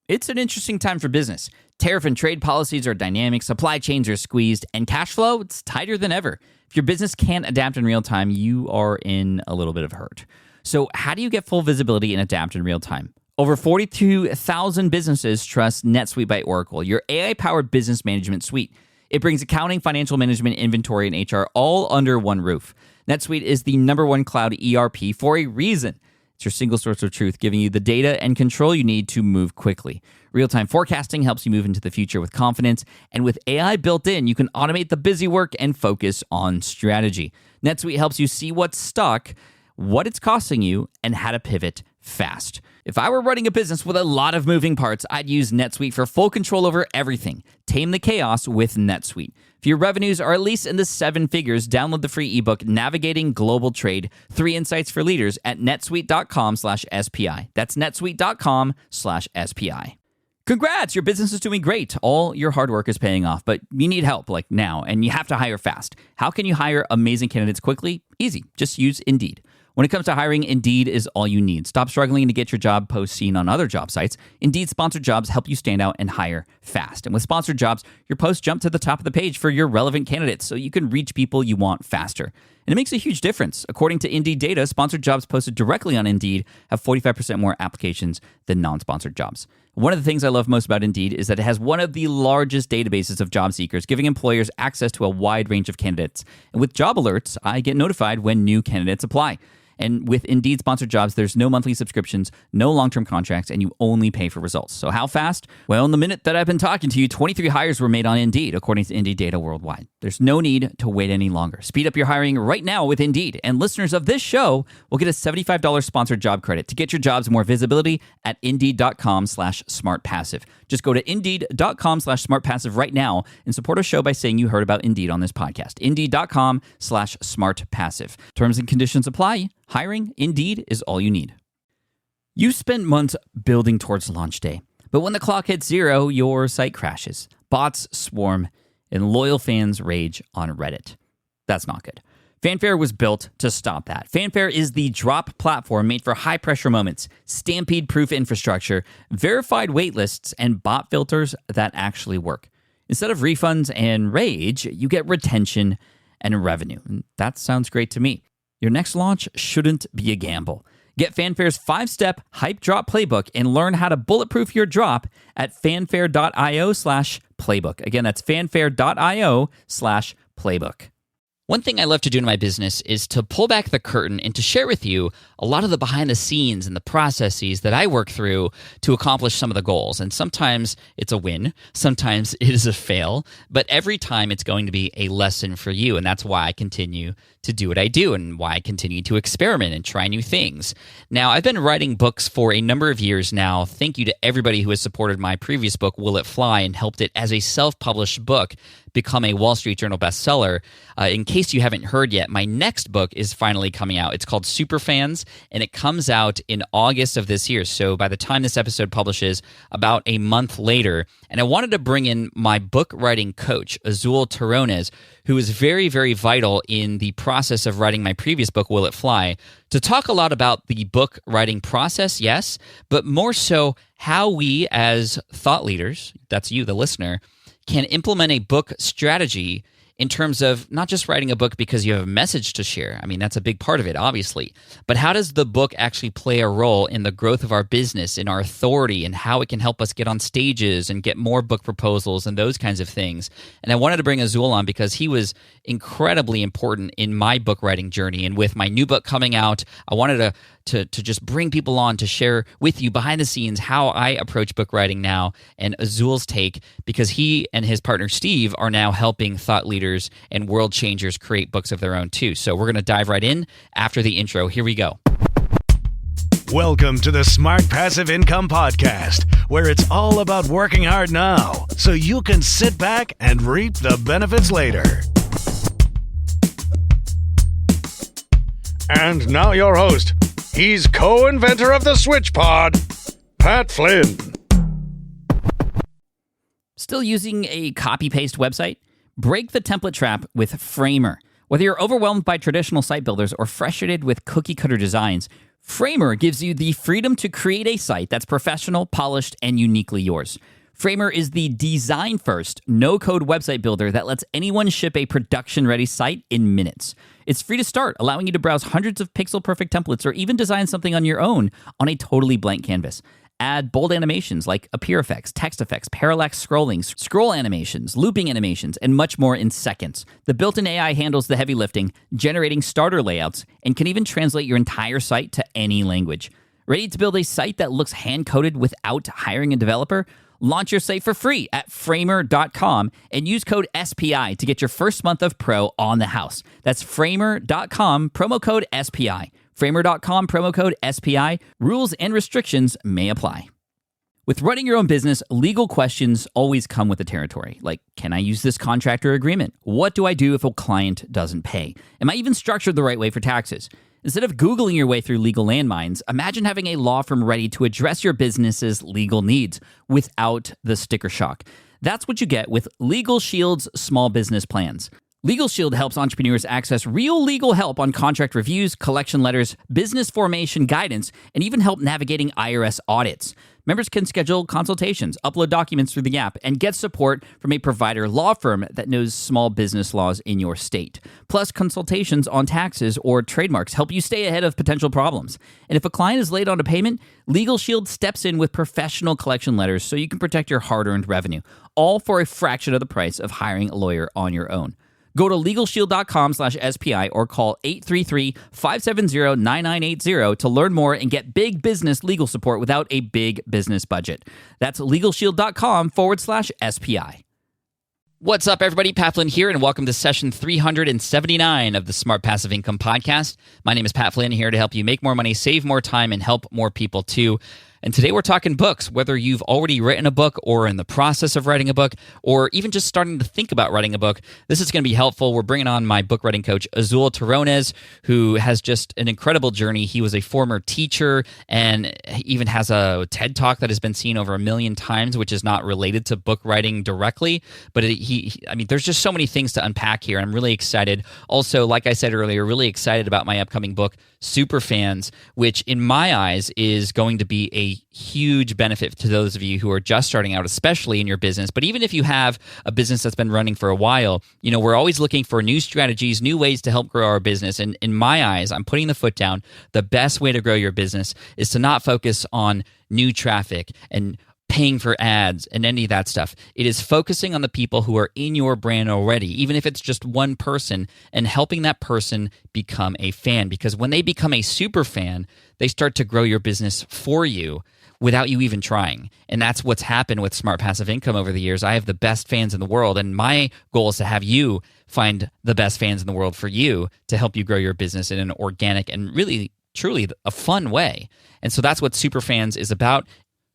It's an interesting time for business. Tariff and trade policies are dynamic, supply chains are squeezed, and cash flow, it's tighter than ever. If your business can't adapt in real time, you are in a little bit of hurt. So how do you get full visibility and adapt in real time? Over 42,000 businesses trust NetSuite by Oracle, your AI-powered business management suite. It brings accounting, financial management, inventory, and HR all under one roof. NetSuite is the #1 cloud ERP for a reason. It's your single source of truth, giving you the data and control you need to move quickly. Real-time forecasting helps you move into the future with confidence, and with AI built in, you can automate the busy work and focus on strategy. NetSuite helps you see what's stuck, what it's costing you, and how to pivot fast. If I were running a business with a lot of moving parts, I'd use NetSuite for full control over everything. Tame the chaos with NetSuite. If your revenues are at least in the 7 figures, download the free ebook, Navigating Global Trade, 3 Insights for Leaders at netsuite.com/SPI. That's netsuite.com/SPI. Congrats, your business is doing great. All your hard work is paying off, but you need help like now, and you have to hire fast. How can you hire amazing candidates quickly? Easy, just use Indeed. When it comes to hiring, Indeed is all you need. Stop struggling to get your job post seen on other job sites. Indeed sponsored jobs help you stand out and hire fast. And with sponsored jobs, your posts jump to the top of the page for your relevant candidates so you can reach people you want faster. And it makes a huge difference. According to Indeed data, sponsored jobs posted directly on Indeed have 45% more applications than non-sponsored jobs. One of the things I love most about Indeed is that it has one of the largest databases of job seekers, giving employers access to a wide range of candidates. And with job alerts, I get notified when new candidates apply. And with Indeed sponsored jobs, there's no monthly subscriptions, no long-term contracts, and you only pay for results. So how fast? Well, in the minute that I've been talking to you, 23 hires were made on Indeed, according to Indeed data worldwide. There's no need to wait any longer. Speed up your hiring right now with Indeed. And listeners of this show will get a $75 sponsored job credit to get your jobs more visibility at Indeed.com/SmartPassive. Just go to Indeed.com/SmartPassive right now and support our show by saying you heard about Indeed on this podcast. Indeed.com/SmartPassive. Terms and conditions apply. Hiring, Indeed, is all you need. You spent months building towards launch day, but when the clock hits 0, your site crashes. Bots swarm, and loyal fans rage on Reddit. That's not good. Fanfare was built to stop that. Fanfare is the drop platform made for high-pressure moments, stampede-proof infrastructure, verified waitlists, and bot filters that actually work. Instead of refunds and rage, you get retention and revenue. And that sounds great to me. Your next launch shouldn't be a gamble. Get Fanfare's 5-step hype drop playbook and learn how to bulletproof your drop at fanfare.io/playbook. Again, that's fanfare.io/playbook. One thing I love to do in my business is to pull back the curtain and to share with you a lot of the behind the scenes and the processes that I work through to accomplish some of the goals. And sometimes it's a win, sometimes it is a fail, but every time it's going to be a lesson for you. And that's why I continue to do what I do and why I continue to experiment and try new things. Now, I've been writing books for a number of years now. Thank you to everybody who has supported my previous book, Will It Fly, and helped it as a self-published book become a Wall Street Journal bestseller. In case you haven't heard yet, my next book is finally coming out. It's called Superfans, and it comes out in August of this year. So by the time this episode publishes, about a month later. And I wanted to bring in my book writing coach, Azul Terronez, who is very, very vital in the process of writing my previous book, Will It Fly, to talk a lot about the book writing process, yes, but more so how we as thought leaders, that's you, the listener, can implement a book strategy in terms of not just writing a book because you have a message to share. I mean, that's a big part of it, obviously. But how does the book actually play a role in the growth of our business, in our authority, and how it can help us get on stages and get more book proposals and those kinds of things? And I wanted to bring Azul on because he was incredibly important in my book writing journey. And with my new book coming out, I wanted to just bring people on to share with you behind the scenes how I approach book writing now and Azul's take, because he and his partner Steve are now helping thought leaders and world changers create books of their own too. So we're going to dive right in after the intro. Here we go. Welcome to the Smart Passive Income Podcast, where it's all about working hard now so you can sit back and reap the benefits later. And now your host. He's co-inventor of the Switch Pod, Pat Flynn. Still using a copy-paste website? Break the template trap with Framer. Whether you're overwhelmed by traditional site builders or frustrated with cookie-cutter designs, Framer gives you the freedom to create a site that's professional, polished, and uniquely yours. Framer is the design-first, no-code website builder that lets anyone ship a production-ready site in minutes. It's free to start, allowing you to browse hundreds of pixel-perfect templates or even design something on your own on a totally blank canvas. Add bold animations like appear effects, text effects, parallax scrolling, scroll animations, looping animations, and much more in seconds. The built-in AI handles the heavy lifting, generating starter layouts, and can even translate your entire site to any language. Ready to build a site that looks hand-coded without hiring a developer? Launch your site for free at framer.com and use code SPI to get your first month of pro on the house. That's framer.com, promo code SPI. Framer.com, promo code SPI. Rules and restrictions may apply. With running your own business, legal questions always come with the territory. Like, can I use this contract or agreement? What do I do if a client doesn't pay? Am I even structured the right way for taxes? Instead of Googling your way through legal landmines, imagine having a law firm ready to address your business's legal needs without the sticker shock. That's what you get with Legal Shield's small business plans. Legal Shield helps entrepreneurs access real legal help on contract reviews, collection letters, business formation guidance, and even help navigating IRS audits. Members can schedule consultations, upload documents through the app, and get support from a provider law firm that knows small business laws in your state. Plus, consultations on taxes or trademarks help you stay ahead of potential problems. And if a client is late on a payment, Legal Shield steps in with professional collection letters so you can protect your hard-earned revenue, all for a fraction of the price of hiring a lawyer on your own. Go to LegalShield.com/SPI or call 833-570-9980 to learn more and get big business legal support without a big business budget. That's LegalShield.com/SPI. What's up, everybody? Pat Flynn here, and welcome to session 379 of the Smart Passive Income Podcast. My name is Pat Flynn, here to help you make more money, save more time, and help more people too. And today we're talking books, whether you've already written a book or in the process of writing a book, or even just starting to think about writing a book. This is going to be helpful. We're bringing on my book writing coach, Azul Terronez, who has just an incredible journey. He was a former teacher and even has a TED Talk that has been seen over 1 million times, which is not related to book writing directly. But there's just so many things to unpack here. I'm really excited. Also, like I said earlier, really excited about my upcoming book, Superfans, which in my eyes is going to be a huge benefit to those of you who are just starting out, especially in your business. But even if you have a business that's been running for a while, we're always looking for new strategies, new ways to help grow our business. And in my eyes, I'm putting the foot down. The best way to grow your business is to not focus on new traffic and paying for ads and any of that stuff. It is focusing on the people who are in your brand already, even if it's just one person, and helping that person become a fan. Because when they become a super fan, they start to grow your business for you without you even trying. And that's what's happened with Smart Passive Income over the years. I have the best fans in the world, and my goal is to have you find the best fans in the world for you to help you grow your business in an organic and really, truly a fun way. And so that's what Superfans is about.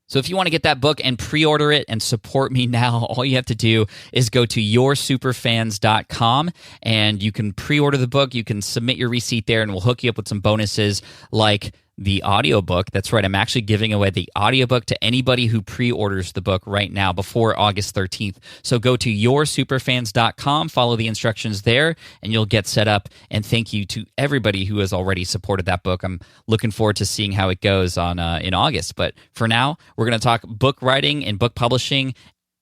So if you want to get that book and pre-order it and support me now, all you have to do is go to yoursuperfans.com and you can pre-order the book. You can submit your receipt there and we'll hook you up with some bonuses like the audiobook. That's right. I'm actually giving away the audiobook to anybody who pre-orders the book right now before August 13th. So go to yoursuperfans.com, follow the instructions there, and you'll get set up. And thank you to everybody who has already supported that book. I'm looking forward to seeing how it goes in August. But for now, we're going to talk book writing and book publishing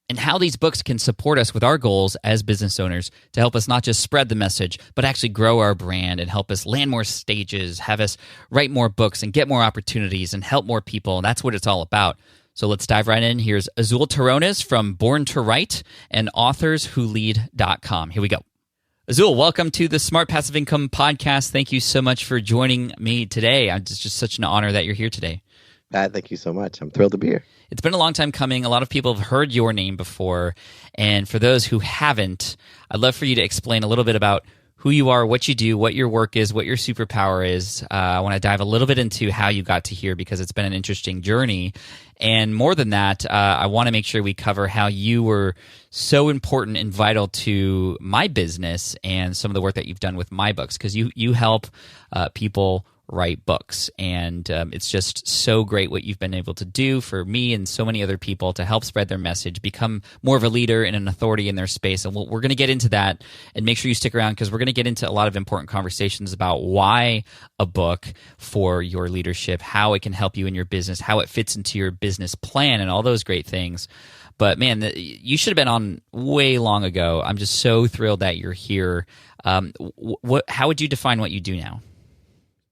and how these books can support us with our goals as business owners to help us not just spread the message, but actually grow our brand and help us land more stages, have us write more books and get more opportunities and help more people. And that's what it's all about. So let's dive right in. Here's Azul Terronez from Born to Write and AuthorsWhoLead.com. Here we go. Azul, welcome to the Smart Passive Income Podcast. Thank you so much for joining me today. It's just such an honor that you're here today. Pat, thank you so much. I'm thrilled to be here. It's been a long time coming. A lot of people have heard your name before. And for those who haven't, I'd love for you to explain a little bit about who you are, what you do, what your work is, what your superpower is. I want to dive a little bit into how you got to here because it's been an interesting journey. And more than that, I want to make sure we cover how you were so important and vital to my business and some of the work that you've done with my books because you help people write books. And it's just so great what you've been able to do for me and so many other people to help spread their message, become more of a leader and an authority in their space. And we're going to get into that, and make sure you stick around, because we're going to get into a lot of important conversations about why a book for your leadership, how it can help you in your business, how it fits into your business plan, and all those great things. But man, you should have been on way long ago. I'm just so thrilled that you're here. How would you define what you do now?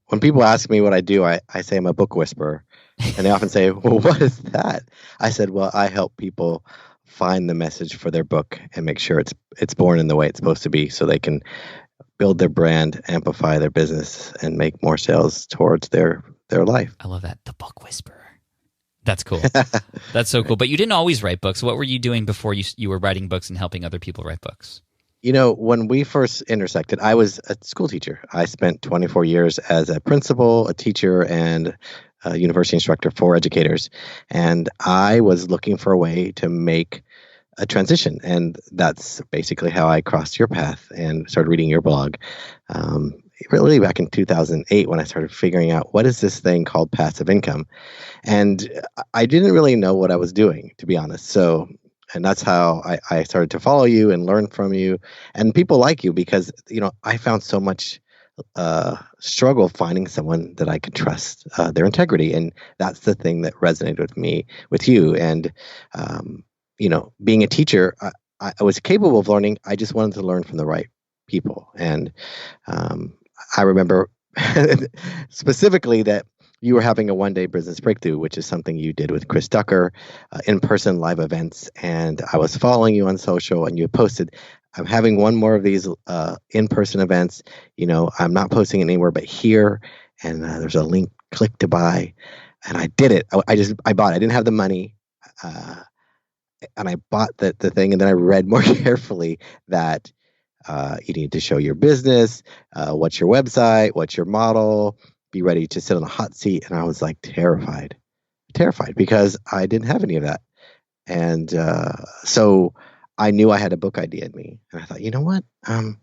When people ask me what I do, I say I'm a book whisperer. And they often say, well, what is that? I said, well, I help people find the message for their book and make sure it's born in the way it's supposed to be, so they can build their brand, amplify their business, and make more sales towards their life. I love that. The book whisperer. That's cool. That's so cool. But you didn't always write books. What were you doing before you were writing books and helping other people write books? When we first intersected, I was a school teacher. I spent 24 years as a principal, a teacher, and a university instructor for educators. And I was looking for a way to make a transition. And that's basically how I crossed your path and started reading your blog. Really back in 2008, when I started figuring out what is this thing called passive income. And I didn't really know what I was doing, to be honest. And that's how I started to follow you and learn from you and people like you, because, I found so much struggle finding someone that I could trust their integrity. And that's the thing that resonated with you. And, being a teacher, I was capable of learning. I just wanted to learn from the right people. And I remember specifically that you were having a one-day business breakthrough, which is something you did with Chris Ducker, in-person live events. And I was following you on social, and you posted, I'm having one more of these in-person events. I'm not posting it anywhere but here. And there's a link, click to buy. And I did it. I bought it. I didn't have the money. And I bought the thing. And then I read more carefully that you need to show your business, what's your website, what's your model, be ready to sit on a hot seat. And I was like terrified because I didn't have any of that. And so I knew I had a book idea in me. And I thought, you know what? I'm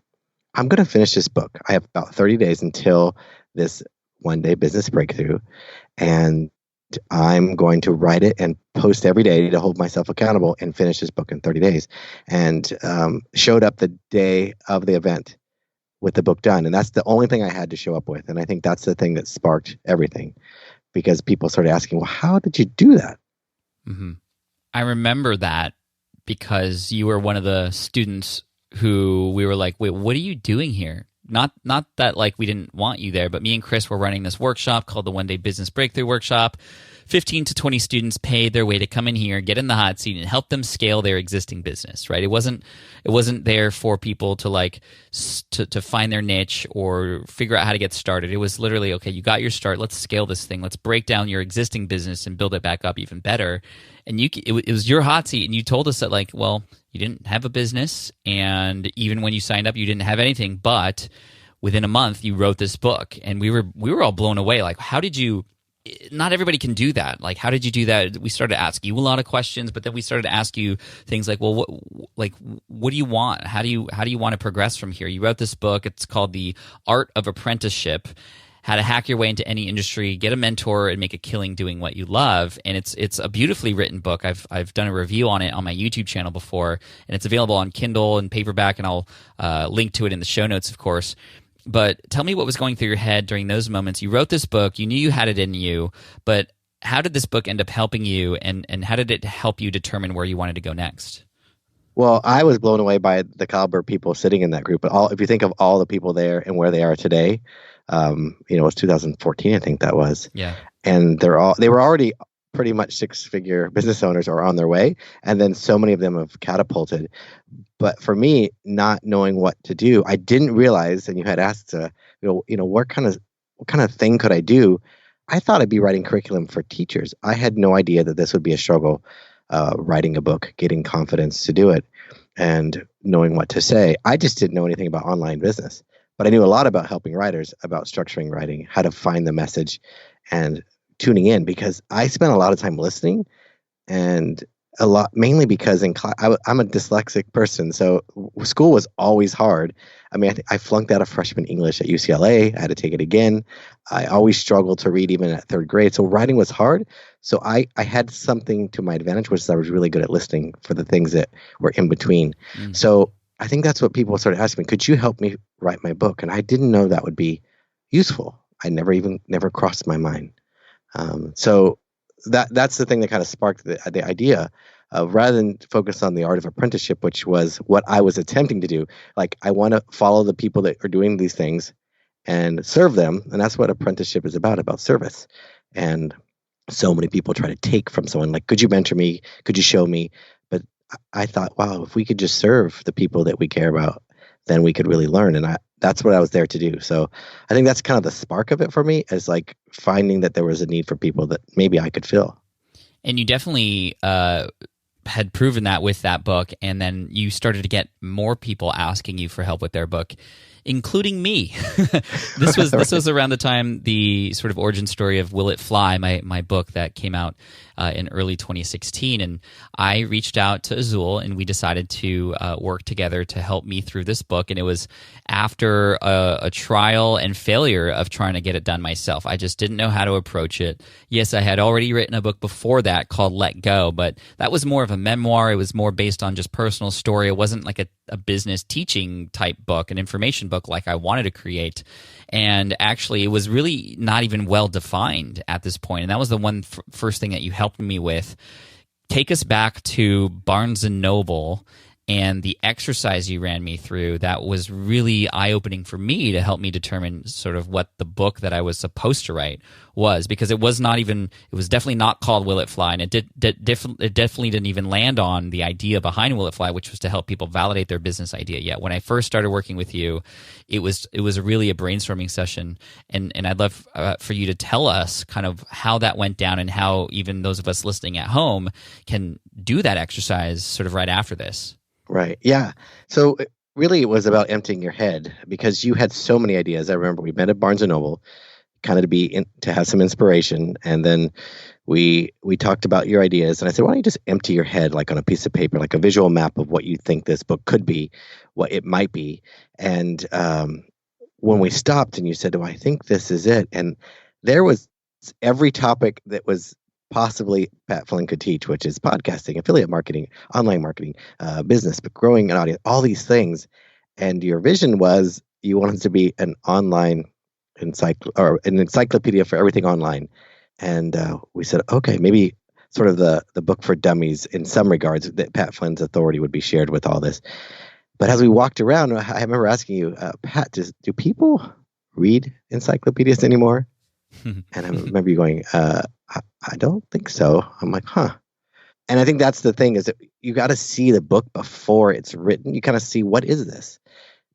going to finish this book. I have about 30 days until this one-day business breakthrough. And I'm going to write it and post every day to hold myself accountable and finish this book in 30 days. And showed up the day of the event with the book done. And that's the only thing I had to show up with. And I think that's the thing that sparked everything, because people started asking, well, how did you do that? Mm-hmm. I remember that because you were one of the students who we were like, wait, what are you doing here? Not that like we didn't want you there, but me and Chris were running this workshop called the One Day Business Breakthrough Workshop. 15 to 20 students paid their way to come in here, get in the hot seat, and help them scale their existing business. Right? It wasn't there for people to like to find their niche or figure out how to get started. It was literally, okay, you got your start. Let's scale this thing. Let's break down your existing business and build it back up even better. And it was your hot seat, and you told us that like, well, you didn't have a business, and even when you signed up, you didn't have anything. But within a month, you wrote this book, and we were all blown away. Like, how did you? Not everybody can do that. Like, how did you do that? We started to ask you a lot of questions, but then we started to ask you things like, well, what do you want? How do you want to progress from here? You wrote this book. It's called The Art of Apprenticeship: How to Hack Your Way into Any Industry, Get a Mentor, and Make a Killing Doing What You Love. And it's a beautifully written book. I've done a review on it on my YouTube channel before, and it's available on Kindle and paperback, and I'll link to it in the show notes, of course. But tell me what was going through your head during those moments. You wrote this book. You knew you had it in you, but how did this book end up helping you, and how did it help you determine where you wanted to go next? Well, I was blown away by the caliber of people sitting in that group. But if you think of all the people there and where they are today, it was 2014, I think that was. Yeah. And they were already pretty much six-figure business owners or on their way. And then so many of them have catapulted. But for me, not knowing what to do, I didn't realize, and you had asked, what kind of thing could I do? I thought I'd be writing curriculum for teachers. I had no idea that this would be a struggle, writing a book, getting confidence to do it, and knowing what to say. I just didn't know anything about online business. But I knew a lot about helping writers, about structuring writing, how to find the message, and tuning in, because I spent a lot of time listening, and a lot, mainly because in class, I'm a dyslexic person, so school was always hard. I mean, I flunked out of freshman English at UCLA. I had to take it again. I always struggled to read even at third grade. So writing was hard. So I had something to my advantage, which is I was really good at listening for the things that were in between. So I think that's what people started asking me, could you help me write my book? And I didn't know that would be useful. I never crossed my mind. So that's the thing that kind of sparked the idea of, rather than focus on the art of apprenticeship, which was what I was attempting to do. Like, I want to follow the people that are doing these things and serve them. And that's what apprenticeship is about service. And so many people try to take from someone, like, could you mentor me? Could you show me? But I thought, wow, if we could just serve the people that we care about, then we could really learn. And that's what I was there to do. So I think that's kind of the spark of it for me, is like finding that there was a need for people that maybe I could fill. And you definitely had proven that with that book, and then you started to get more people asking you for help with their book, including me. This was around the time the sort of origin story of Will It Fly, my book that came out in early 2016, and I reached out to Azul, and we decided to work together to help me through this book. And it was after a trial and failure of trying to get it done myself. I just didn't know how to approach it. Yes, I had already written a book before that called Let Go, but that was more of a memoir. It was more based on just personal story. It wasn't like a business teaching type book, an information book like I wanted to create. And actually, it was really not even well defined at this point. And that was the first thing that you helped me with. Take us back to Barnes & Noble and the exercise you ran me through. That was really eye-opening for me to help me determine sort of what the book that I was supposed to write was, because it was definitely not called Will It Fly, and it definitely didn't even land on the idea behind Will It Fly, which was to help people validate their business idea. Yet when I first started working with you, it was really a brainstorming session, and I'd love for you to tell us kind of how that went down, and how even those of us listening at home can do that exercise sort of right after this. Right. Yeah. So really it was about emptying your head, because you had so many ideas. I remember we met at Barnes & Noble kind of to have some inspiration. And then we talked about your ideas, and I said, why don't you just empty your head, like on a piece of paper, like a visual map of what you think this book could be, what it might be. And when we stopped and you said, I think this is it. And there was every topic that was possibly Pat Flynn could teach, which is podcasting, affiliate marketing, online marketing, business, but growing an audience, all these things. And your vision was you wanted to be an online an encyclopedia for everything online. And we said, okay, maybe sort of the book for dummies in some regards, that Pat Flynn's authority would be shared with all this. But as we walked around, I remember asking you, Pat, do people read encyclopedias anymore? And I remember you going, I don't think so. I'm like, huh. And I think that's the thing, is that you got to see the book before it's written. You kind of see, what is this?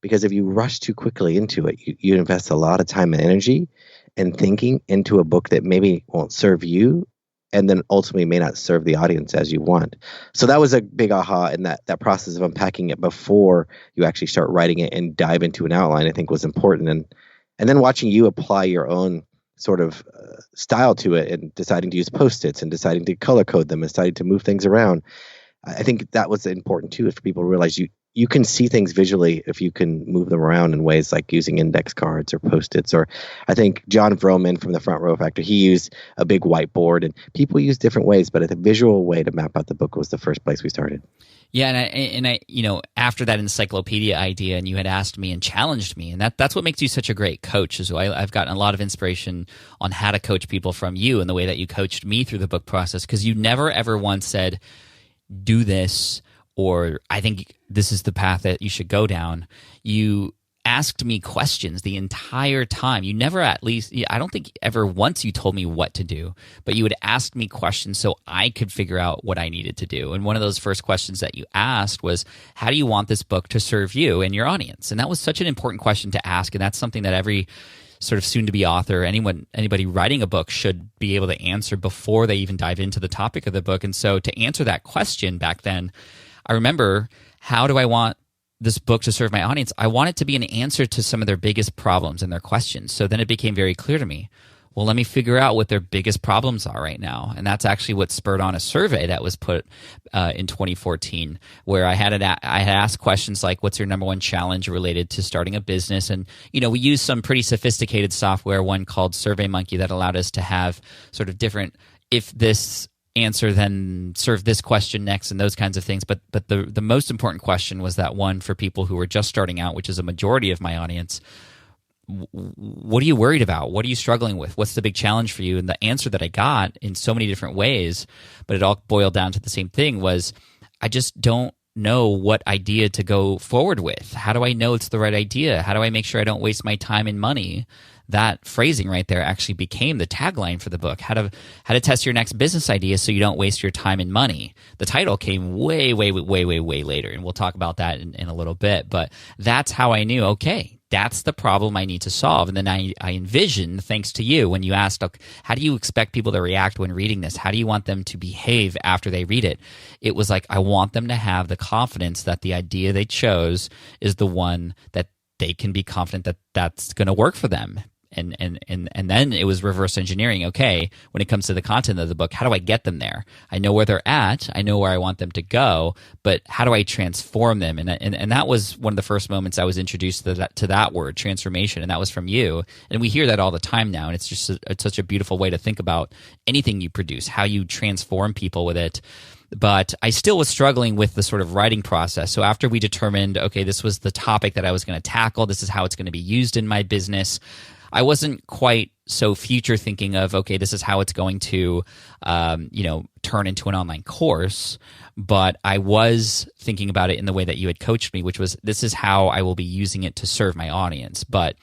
Because if you rush too quickly into it, you invest a lot of time and energy and thinking into a book that maybe won't serve you, and then ultimately may not serve the audience as you want. So that was a big aha, in that process of unpacking it before you actually start writing it and dive into an outline, I think was important. And then watching you apply your own sort of style to it, and deciding to use Post-its and deciding to color code them and deciding to move things around. I think that was important too, is for people to realize you can see things visually if you can move them around in ways like using index cards or Post-its. Or I think John Vroman from the Front Row Factor, he used a big whiteboard, and people use different ways, but a visual way to map out the book was the first place we started. Yeah, and I, after that encyclopedia idea, and you had asked me and challenged me, and that's what makes you such a great coach. As well, I've gotten a lot of inspiration on how to coach people from you, and the way that you coached me through the book process, because you never ever once said, do this, or I think this is the path that you should go down. You asked me questions the entire time. You never, I don't think ever once you told me what to do, but you would ask me questions so I could figure out what I needed to do. And one of those first questions that you asked was, how do you want this book to serve you and your audience? And that was such an important question to ask. And that's something that every sort of soon-to-be author, anybody writing a book should be able to answer before they even dive into the topic of the book. And so to answer that question back then, I remember, how do I want this book to serve my audience? I want it to be an answer to some of their biggest problems and their questions. So then it became very clear to me, well, let me figure out what their biggest problems are right now. And that's actually what spurred on a survey that was put in 2014, where I had asked questions like, what's your number one challenge related to starting a business? And, we used some pretty sophisticated software, one called SurveyMonkey, that allowed us to have sort of different, if this answer, then serve this question next, and those kinds of things. But the most important question was that one for people who were just starting out, which is a majority of my audience. What are you worried about? What are you struggling with? What's the big challenge for you? And the answer that I got in so many different ways, but it all boiled down to the same thing, was I just don't know what idea to go forward with. How do I know it's the right idea? How do I make sure I don't waste my time and money? That phrasing right there actually became the tagline for the book. How to test your next business idea so you don't waste your time and money. The title came way later, and we'll talk about that in a little bit. But that's how I knew, okay, that's the problem I need to solve. And then I envisioned, thanks to you, when you asked, how do you expect people to react when reading this? How do you want them to behave after they read it? It was like, I want them to have the confidence that the idea they chose is the one that they can be confident that that's going to work for them. And then it was reverse engineering. Okay, when it comes to the content of the book, how do I get them there? I know where they're at. I know where I want them to go, but how do I transform them? And that was one of the first moments I was introduced to that word, transformation, and that was from you. And we hear that all the time now, and it's just it's such a beautiful way to think about anything you produce, how you transform people with it. But I still was struggling with the sort of writing process. So after we determined, okay, this was the topic that I was going to tackle, this is how it's going to be used in my business, I wasn't quite so future thinking of, okay, this is how it's going to, turn into an online course. But I was thinking about it in the way that you had coached me, which was, this is how I will be using it to serve my audience. But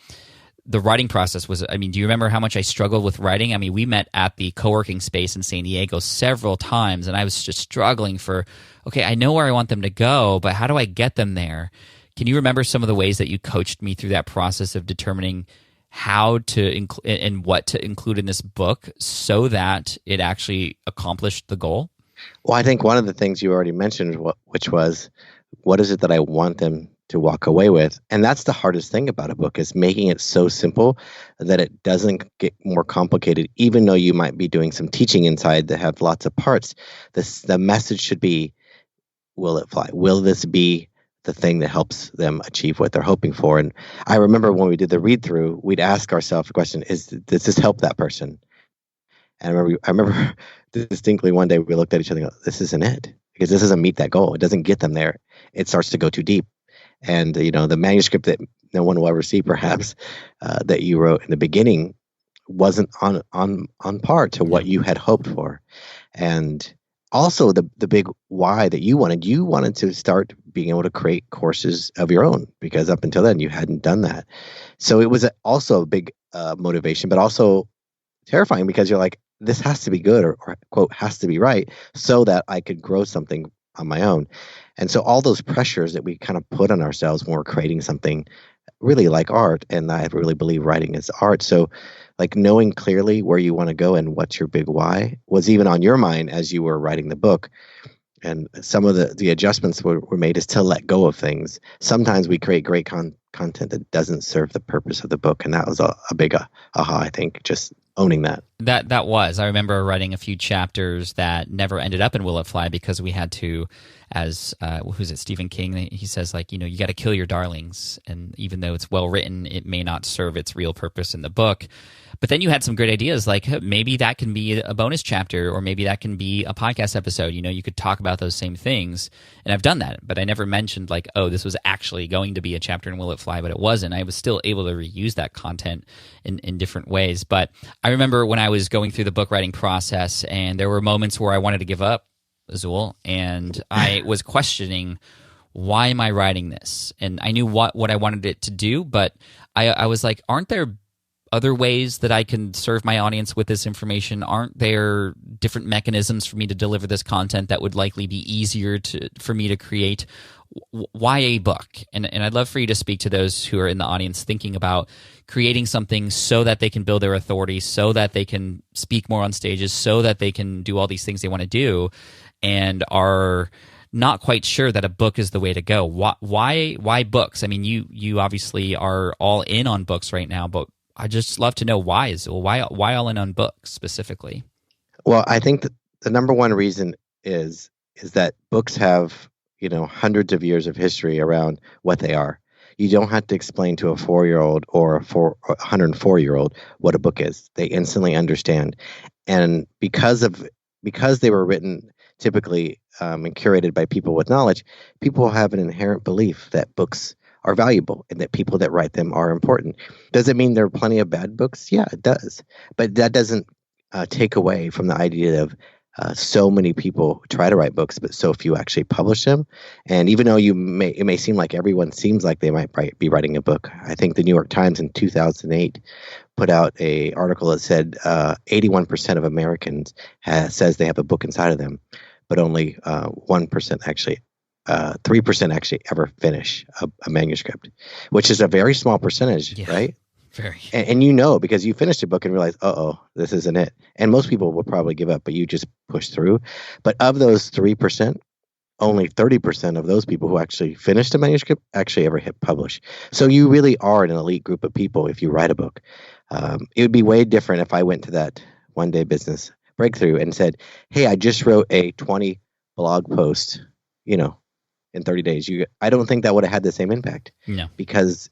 the writing process was, do you remember how much I struggled with writing? We met at the co-working space in San Diego several times, and I was just struggling for, okay, I know where I want them to go, but how do I get them there? Can you remember some of the ways that you coached me through that process of determining how to and what to include in this book so that it actually accomplished the goal? Well, I think one of the things you already mentioned, which was, what is it that I want them to walk away with? And that's the hardest thing about a book, is making it so simple that it doesn't get more complicated, even though you might be doing some teaching inside that have lots of parts. The message should be, will it fly? Will this be the thing that helps them achieve what they're hoping for? And I remember when we did the read through, we'd ask ourselves the question, does this help that person? And I remember distinctly one day we looked at each other and go, this isn't it, because this doesn't meet that goal. It doesn't get them there. It starts to go too deep. And, the manuscript that no one will ever see, perhaps, that you wrote in the beginning wasn't on par to what you had hoped for. And also the big why that you wanted to start being able to create courses of your own, because up until then you hadn't done that. So it was also a big motivation, but also terrifying, because you're like, this has to be good, or quote, has to be right, so that I could grow something on my own. And so all those pressures that we kind of put on ourselves when we're creating something really like art, and I really believe writing is art. So like knowing clearly where you want to go and what's your big why was even on your mind as you were writing the book. And some of the adjustments were made is to let go of things. Sometimes we create great content that doesn't serve the purpose of the book. And that was a big aha, I think, just owning that. That was. I remember writing a few chapters that never ended up in Will It Fly, because we had to, as who's it, Stephen King, he says, like, you got to kill your darlings. And even though it's well written, it may not serve its real purpose in the book. But then you had some great ideas, like maybe that can be a bonus chapter, or maybe that can be a podcast episode. You could talk about those same things. And I've done that, but I never mentioned like, oh, this was actually going to be a chapter in Will It Fly, but it wasn't. I was still able to reuse that content in different ways. But I remember when I was going through the book writing process, and there were moments where I wanted to give up, Azul, and I was questioning, why am I writing this? And I knew what I wanted it to do, but I was like, aren't there other ways that I can serve my audience with this information? Aren't there different mechanisms for me to deliver this content that would likely be easier for me to create? Why a book? And I'd love for you to speak to those who are in the audience thinking about creating something so that they can build their authority, so that they can speak more on stages, so that they can do all these things they want to do, and are not quite sure that a book is the way to go. Why books? You obviously are all in on books right now, but I just love to know why, Azul. Why all in on books specifically? Well, I think that the number one reason is that books have, hundreds of years of history around what they are. You don't have to explain to a 4-year-old or a 104-year-old what a book is. They instantly understand. And because they were written typically and curated by people with knowledge, people have an inherent belief that books are valuable and that people that write them are important. Does it mean there are plenty of bad books? Yeah, it does. But that doesn't take away from the idea of so many people try to write books, but so few actually publish them. And even though it may seem like everyone seems like they might be writing a book, I think the New York Times in 2008 put out a article that said 81% of Americans says they have a book inside of them, but only 1% actually. 3% actually ever finish a manuscript, which is a very small percentage, right? Very. And because you finished a book and realize, this isn't it. And most people will probably give up, but you just push through. But of those 3%, only 30% of those people who actually finished a manuscript actually ever hit publish. So you really are an elite group of people if you write a book. It would be way different if I went to that One Day Business Breakthrough and said, hey, I just wrote a 20 blog post, in 30 days. I don't think that would have had the same impact. No. Because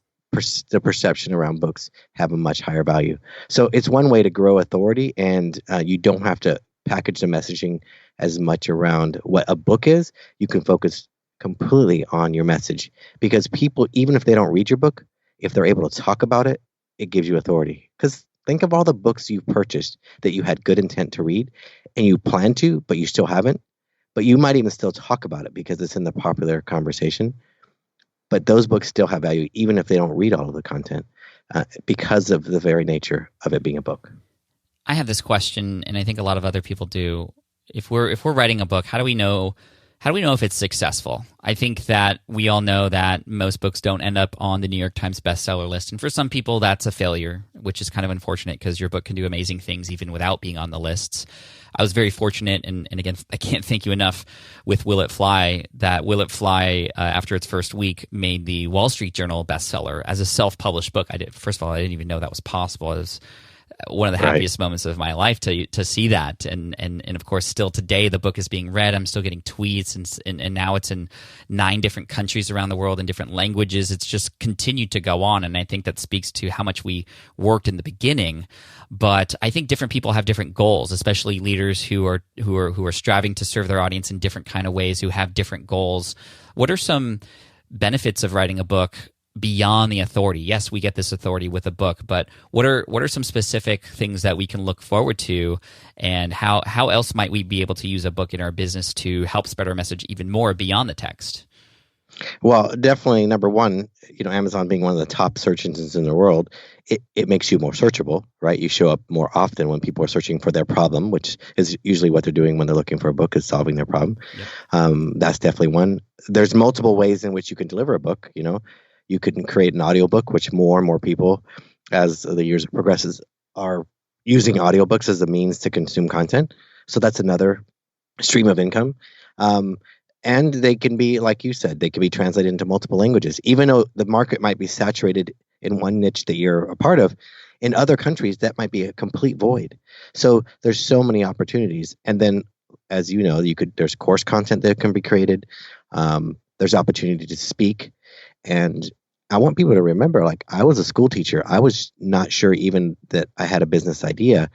the perception around books have a much higher value. So it's one way to grow authority, and you don't have to package the messaging as much around what a book is. You can focus completely on your message, because people, even if they don't read your book, if they're able to talk about it, it gives you authority. Because think of all the books you've purchased that you had good intent to read and you plan to, but you still haven't. But you might even still talk about it because it's in the popular conversation. But those books still have value, even if they don't read all of the content, because of the very nature of it being a book. I have this question, and I think a lot of other people do. If we're writing a book, how do we know if it's successful? I think that we all know that most books don't end up on the New York Times bestseller list, and for some people, that's a failure, which is kind of unfortunate because your book can do amazing things even without being on the lists. I was very fortunate, and again, I can't thank you enough with Will It Fly, that Will It Fly, after its first week, made the Wall Street Journal bestseller as a self-published book. First of all, I didn't even know that was possible. It was one of the happiest moments of my life to see that, and of course, still today the book is being read. I'm still getting tweets, and now it's in 9 different countries around the world in different languages. It's just continued to go on, and I think that speaks to how much we worked in the beginning. But I think different people have different goals, especially leaders who are striving to serve their audience in different kind of ways, who have different goals. What are some benefits of writing a book beyond the authority? Yes, we get this authority with a book, but what are some specific things that we can look forward to, and how else might we be able to use a book in our business to help spread our message even more beyond the text? Well, definitely, number one, Amazon being one of the top search engines in the world, it makes you more searchable, right? You show up more often when people are searching for their problem, which is usually what they're doing when they're looking for a book, is solving their problem. Yep. That's definitely one. There's multiple ways in which you can deliver a book. You could create an audiobook, which more and more people, as the years progresses, are using audiobooks as a means to consume content. So that's another stream of income. And they can be, like you said, they can be translated into multiple languages. Even though the market might be saturated in one niche that you're a part of, in other countries, that might be a complete void. So there's so many opportunities. And then, as you know, there's course content that can be created. There's opportunity to speak. And I want people to remember, I was a school teacher. I was not sure even that I had a business idea.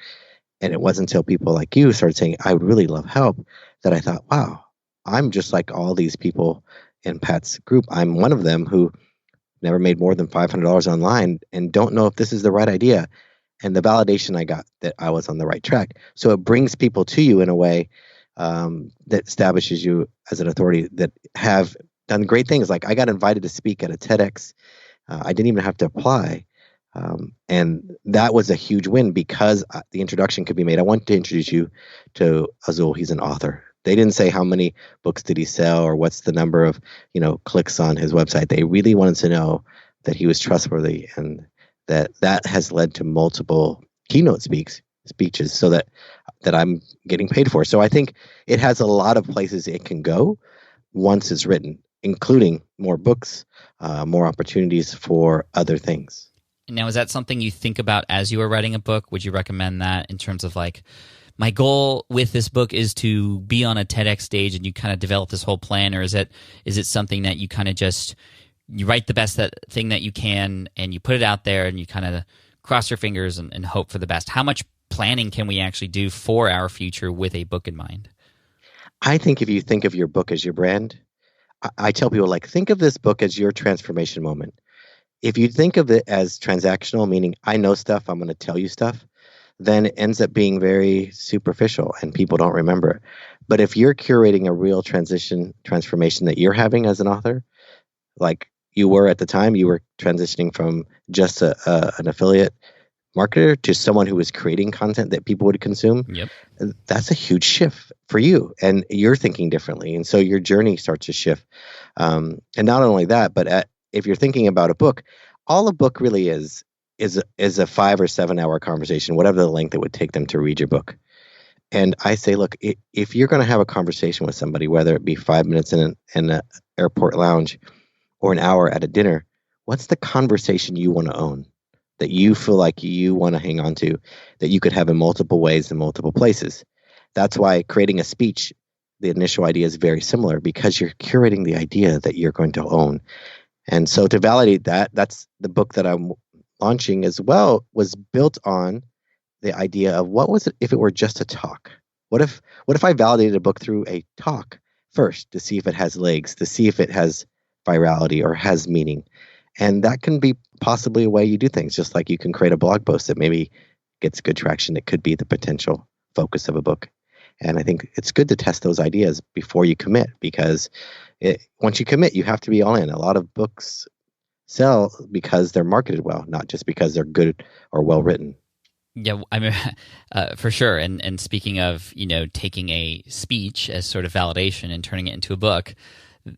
And it wasn't until people like you started saying, I would really love help, that I thought, wow, I'm just like all these people in Pat's group. I'm one of them who never made more than $500 online and don't know if this is the right idea. And the validation I got that I was on the right track. So it brings people to you in a way that establishes you as an authority that have done great things. Like I got invited to speak at a TEDx. I didn't even have to apply. And that was a huge win because the introduction could be made. I want to introduce you to Azul. He's an author. They didn't say how many books did he sell or what's the number of, clicks on his website. They really wanted to know that he was trustworthy, and that has led to multiple keynote speeches so that I'm getting paid for. So I think it has a lot of places it can go once it's written, including more books, more opportunities for other things. Now, is that something you think about as you are writing a book? Would you recommend that in terms of like, my goal with this book is to be on a TEDx stage, and you kind of develop this whole plan? Or is it something that you kind of just, you write the best thing that you can and you put it out there and you kind of cross your fingers and hope for the best? How much planning can we actually do for our future with a book in mind? I think if you think of your book as your brand, I tell people, like, think of this book as your transformation moment. If you think of it as transactional, meaning I know stuff, I'm going to tell you stuff, then it ends up being very superficial and people don't remember it. But if you're curating a real transformation that you're having as an author, like you were at the time, you were transitioning from just an affiliate marketer to someone who was creating content that people would consume. Yep. That's a huge shift for you, and you're thinking differently. And so your journey starts to shift. And not only that, but if you're thinking about a book, all a book really is a 5 or 7 hour conversation, whatever the length it would take them to read your book. And I say, look, if you're going to have a conversation with somebody, whether it be 5 minutes in an airport lounge or an hour at a dinner, what's the conversation you want to own, that you feel like you want to hang on to, that you could have in multiple ways in multiple places? That's why creating a speech, the initial idea is very similar, because you're curating the idea that you're going to own. And so to validate that, that's the book that I'm launching as well, was built on the idea of what was it if it were just a talk? What if I validated a book through a talk first to see if it has legs, to see if it has virality or has meaning? And that can be possibly a way you do things, just like you can create a blog post that maybe gets good traction. It could be the potential focus of a book. And I think it's good to test those ideas before you commit, because once you commit, you have to be all in. A lot of books sell because they're marketed well, not just because they're good or well written. Yeah, I mean, for sure. And speaking of, taking a speech as sort of validation and turning it into a book,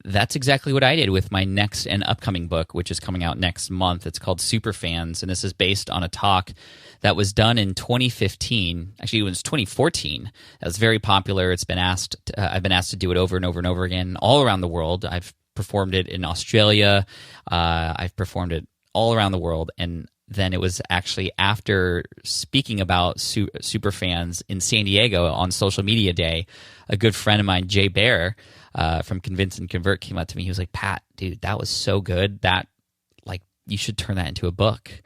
that's exactly what I did with my next and upcoming book, which is coming out next month. It's called Superfans, and this is based on a talk that was done in 2015. Actually, it was 2014. That was very popular. It's been asked. I've been asked to do it over and over and over again all around the world. I've performed it in Australia. I've performed it all around the world, and then it was actually after speaking about Superfans in San Diego on Social Media Day, a good friend of mine, Jay Bear, from Convince and Convert, came up to me. He was like, "Pat, dude, that was so good that you should turn that into a book."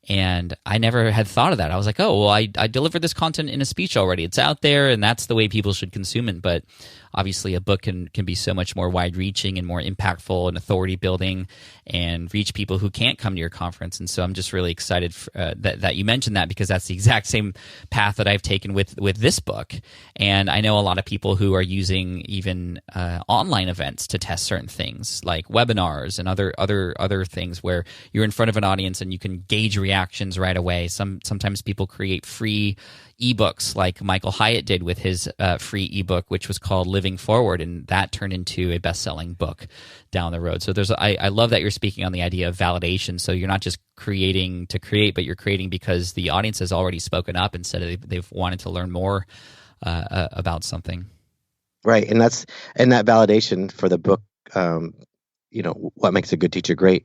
And I never had thought of that. I was like, oh, well, I delivered this content in a speech already. It's out there, and that's the way people should consume it. But obviously a book can be so much more wide-reaching and more impactful and authority-building and reach people who can't come to your conference. And so I'm just really excited that you mentioned that, because that's the exact same path that I've taken with this book. And I know a lot of people who are using even online events to test certain things, like webinars and other things where you're in front of an audience and you can gauge reactions right away. Sometimes people create free ebooks, like Michael Hyatt did with his free ebook, which was called Living Forward, and that turned into a best-selling book down the road. So I love that you're speaking on the idea of validation. So you're not just creating to create, but you're creating because the audience has already spoken up and said they've wanted to learn more about something. Right, and that validation for the book, what makes a good teacher great,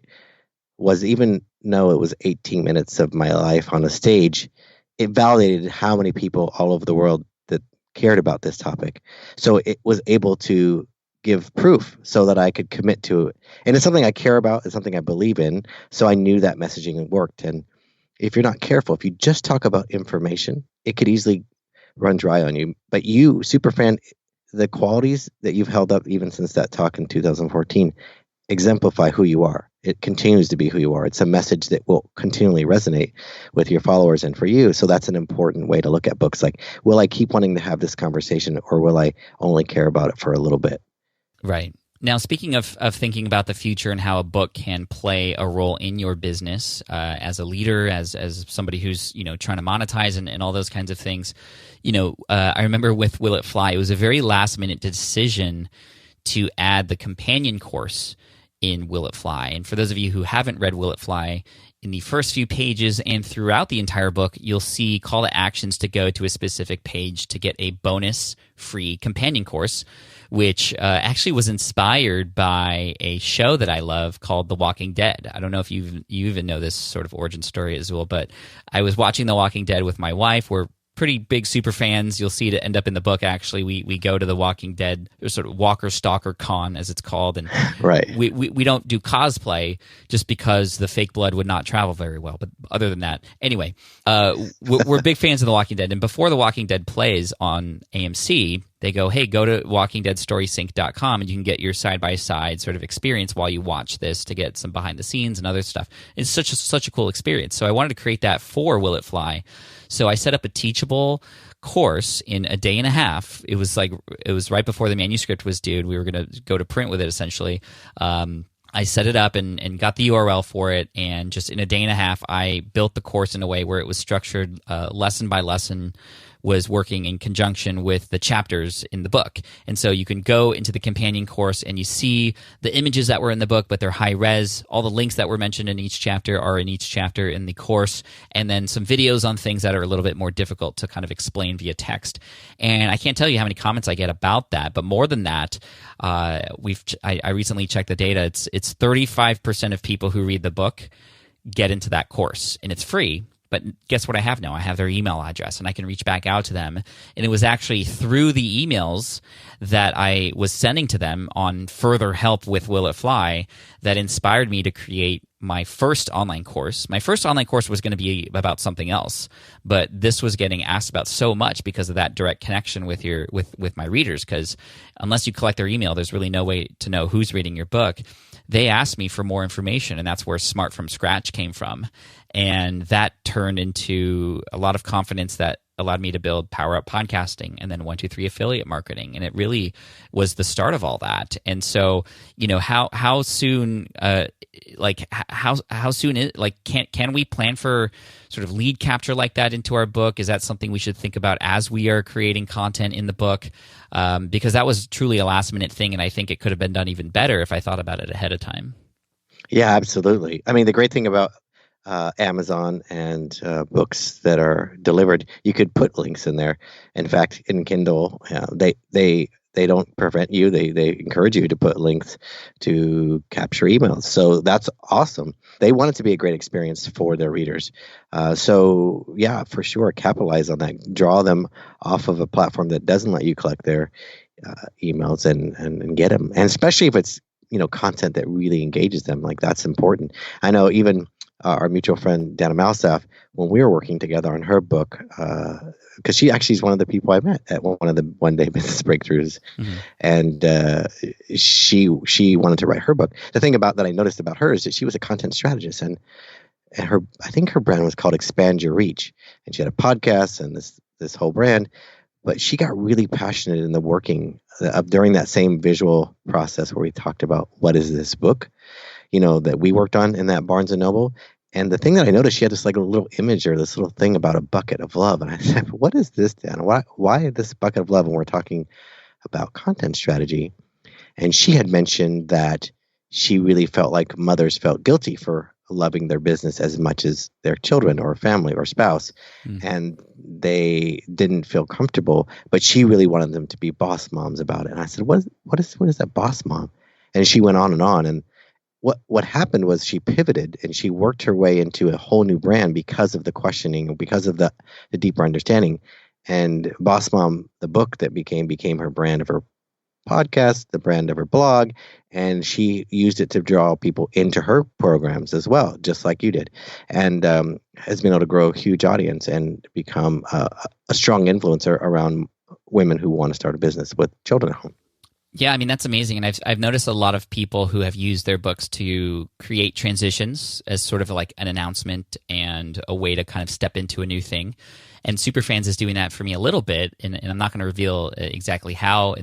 was even though it was 18 minutes of my life on a stage, it validated how many people all over the world that cared about this topic. So it was able to give proof so that I could commit to it. And it's something I care about. It's something I believe in. So I knew that messaging worked. And if you're not careful, if you just talk about information, it could easily run dry on you. But you, Superfan, the qualities that you've held up even since that talk in 2014 exemplify who you are. It continues to be who you are. It's a message that will continually resonate with your followers and for you. So that's an important way to look at books. Like, will I keep wanting to have this conversation, or will I only care about it for a little bit? Right. Now, speaking of thinking about the future and how a book can play a role in your business as a leader, as somebody who's trying to monetize and all those kinds of things, I remember with Will It Fly, it was a very last minute decision to add the companion course in Will It Fly. And for those of you who haven't read Will It Fly, in the first few pages and throughout the entire book, you'll see call to actions to go to a specific page to get a bonus free companion course, which actually was inspired by a show that I love called The Walking Dead. I don't know if you even know this sort of origin story, Azul, but I was watching The Walking Dead with my wife. We're pretty big super fans. You'll see it end up in the book, actually. We go to The Walking Dead, sort of Walker Stalker Con, as it's called, and Right. we don't do cosplay just because the fake blood would not travel very well. But other than that, anyway, we're big fans of The Walking Dead. And before The Walking Dead plays on AMC, they go, hey, go to walkingdeadstorysync.com and you can get your side-by-side sort of experience while you watch this to get some behind the scenes and other stuff. It's such a cool experience. So I wanted to create that for Will It Fly. So I set up a teachable course in a day and a half. It was right before the manuscript was due. We were going to go to print with it, essentially. I set it up and got the URL for it, and just in a day and a half, I built the course in a way where it was structured lesson by lesson, was working in conjunction with the chapters in the book. And so you can go into the companion course and you see the images that were in the book, but they're high res. All the links that were mentioned in each chapter are in each chapter in the course, and then some videos on things that are a little bit more difficult to kind of explain via text. And I can't tell you how many comments I get about that, but more than that, I recently checked the data. It's 35% of people who read the book get into that course, and it's free. But guess what I have now? I have their email address, and I can reach back out to them. And it was actually through the emails that I was sending to them on further help with Will It Fly that inspired me to create my first online course. My first online course was going to be about something else, but this was getting asked about so much because of that direct connection with my readers, because unless you collect their email, there's really no way to know who's reading your book. They asked me for more information, and that's where Smart from Scratch came from. And that turned into a lot of confidence that allowed me to build Power Up Podcasting and then 123 Affiliate Marketing. And it really was the start of all that. And so, how soon, how soon can we plan for sort of lead capture like that into our book? Is that something we should think about as we are creating content in the book? Because that was truly a last minute thing. And I think it could have been done even better if I thought about it ahead of time. Yeah, absolutely. I mean, the great thing about Amazon and books that are delivered, you could put links in there. In fact, in Kindle, they don't prevent you. They encourage you to put links to capture emails. So that's awesome. They want it to be a great experience for their readers. So yeah, for sure, capitalize on that. Draw them off of a platform that doesn't let you collect their emails and get them. And especially if it's content that really engages them, like that's important. I know even our mutual friend Dana Malstaff, when we were working together on her book, because she actually is one of the people I met at one of the One Day Business Breakthroughs, and she wanted to write her book. The thing that I noticed about her is that she was a content strategist, and I think her brand was called Expand Your Reach, and she had a podcast and this whole brand. But she got really passionate in the working during that same visual process where we talked about what is this book, that we worked on in that Barnes & Noble. And the thing that I noticed, she had this like a little image or this little thing about a bucket of love. And I said, what is this, Dan? Why this bucket of love when we're talking about content strategy? And she had mentioned that she really felt like mothers felt guilty for loving their business as much as their children or family or spouse. And they didn't feel comfortable, but she really wanted them to be boss moms about it. And I said, what is that boss mom? And she went on. And what happened was she pivoted and she worked her way into a whole new brand because of the questioning, because of the deeper understanding. And Boss Mom, the book that became her brand of her podcast, the brand of her blog, and she used it to draw people into her programs as well, just like you did, and has been able to grow a huge audience and become a strong influencer around women who want to start a business with children at home. Yeah, I mean, that's amazing. And I've noticed a lot of people who have used their books to create transitions as sort of like an announcement and a way to kind of step into a new thing. And Superfans is doing that for me a little bit, and I'm not going to reveal exactly how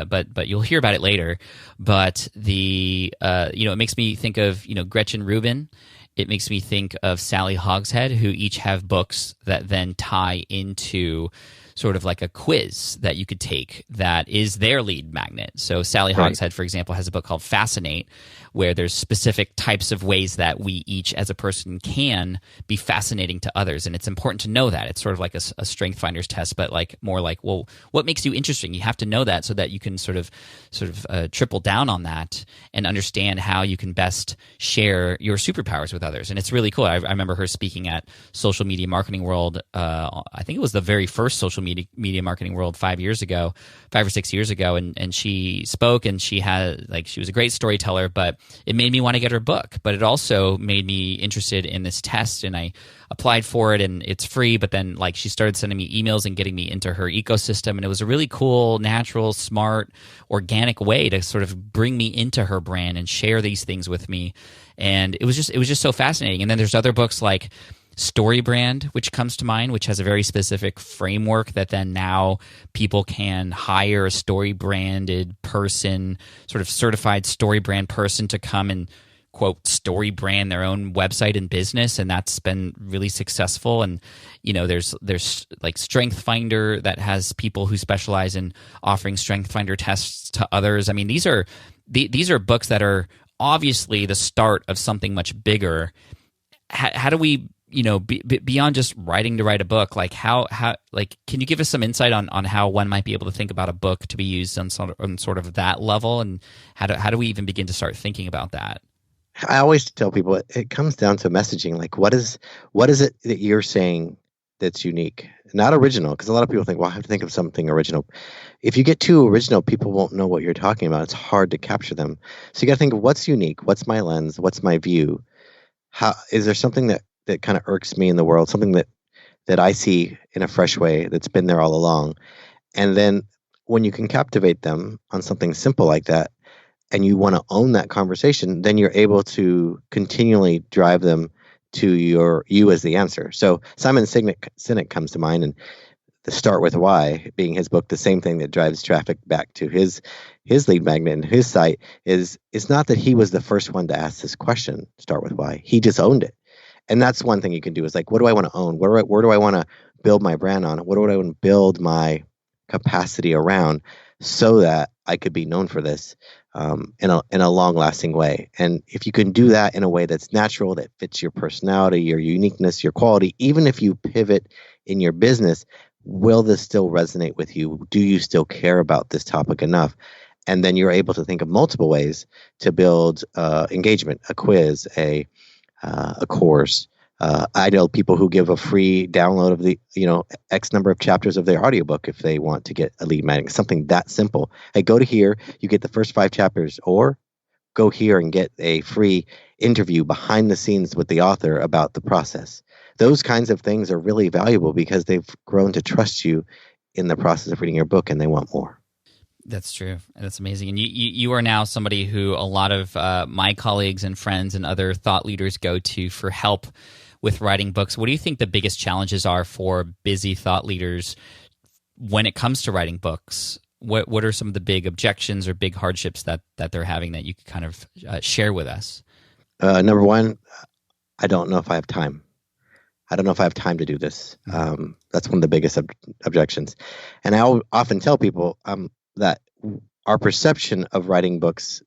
but you'll hear about it later. But it makes me think of Gretchen Rubin. It makes me think of Sally Hogshead, who each have books that then tie into sort of like a quiz that you could take that is their lead magnet. So Sally Hogshead, for example, has a book called Fascinate, where there's specific types of ways that we each as a person can be fascinating to others. And it's important to know that. It's sort of like a strength finders test, but like more like, well, what makes you interesting? You have to know that so that you can sort of triple down on that and understand how you can best share your superpowers with others. And it's really cool. I remember her speaking at Social Media Marketing World. I think it was the very first Social Media Marketing World 5 or 6 years ago. And she spoke, and she was a great storyteller, but it made me want to get her book. But it also made me interested in this test, and I applied for it, and it's free. But then like she started sending me emails and getting me into her ecosystem, and it was a really cool, natural, smart, organic way to sort of bring me into her brand and share these things with me. And it was just so fascinating. And then there's other books like StoryBrand, which comes to mind, which has a very specific framework that then now people can hire a story branded person, sort of certified story brand person, to come and quote story brand their own website and business, and that's been really successful. And there's like Strength Finder that has people who specialize in offering Strength Finder tests to others. I mean, these are books that are obviously the start of something much bigger. How do we beyond just writing to write a book, like how can you give us some insight on how one might be able to think about a book to be used on sort of that level, and how do we even begin to start thinking about that? I always tell people it comes down to messaging. Like, what is it that you're saying that's unique, not original? Because a lot of people think, well, I have to think of something original. If you get too original, people won't know what you're talking about. It's hard to capture them. So you got to think of what's unique, what's my lens, what's my view. How is there something that kind of irks me in the world, something that I see in a fresh way that's been there all along. And then when you can captivate them on something simple like that, and you want to own that conversation, then you're able to continually drive them to you as the answer. So Simon Sinek comes to mind, and the Start With Why being his book, the same thing that drives traffic back to his lead magnet and his site is not that he was the first one to ask this question, start with why. He just owned it. And that's one thing you can do is like, what do I want to own? Where do I want to build my brand on? What do I want to build my capacity around so that I could be known for this in a long-lasting way? And if you can do that in a way that's natural, that fits your personality, your uniqueness, your quality, even if you pivot in your business, will this still resonate with you? Do you still care about this topic enough? And then you're able to think of multiple ways to build engagement, a quiz, a course. I know people who give a free download of the, X number of chapters of their audiobook if they want to get a lead magnet, something that simple. Hey, go to here, you get the first 5 chapters, or go here and get a free interview behind the scenes with the author about the process. Those kinds of things are really valuable because they've grown to trust you in the process of reading your book, and they want more. That's true. That's amazing. And you are now somebody who a lot of my colleagues and friends and other thought leaders go to for help with writing books. What do you think the biggest challenges are for busy thought leaders when it comes to writing books? What are some of the big objections or big hardships that they're having that you could kind of share with us? Number one, I don't know if I have time. I don't know if I have time to do this. That's one of the biggest objections. And I often tell people that our perception of writing books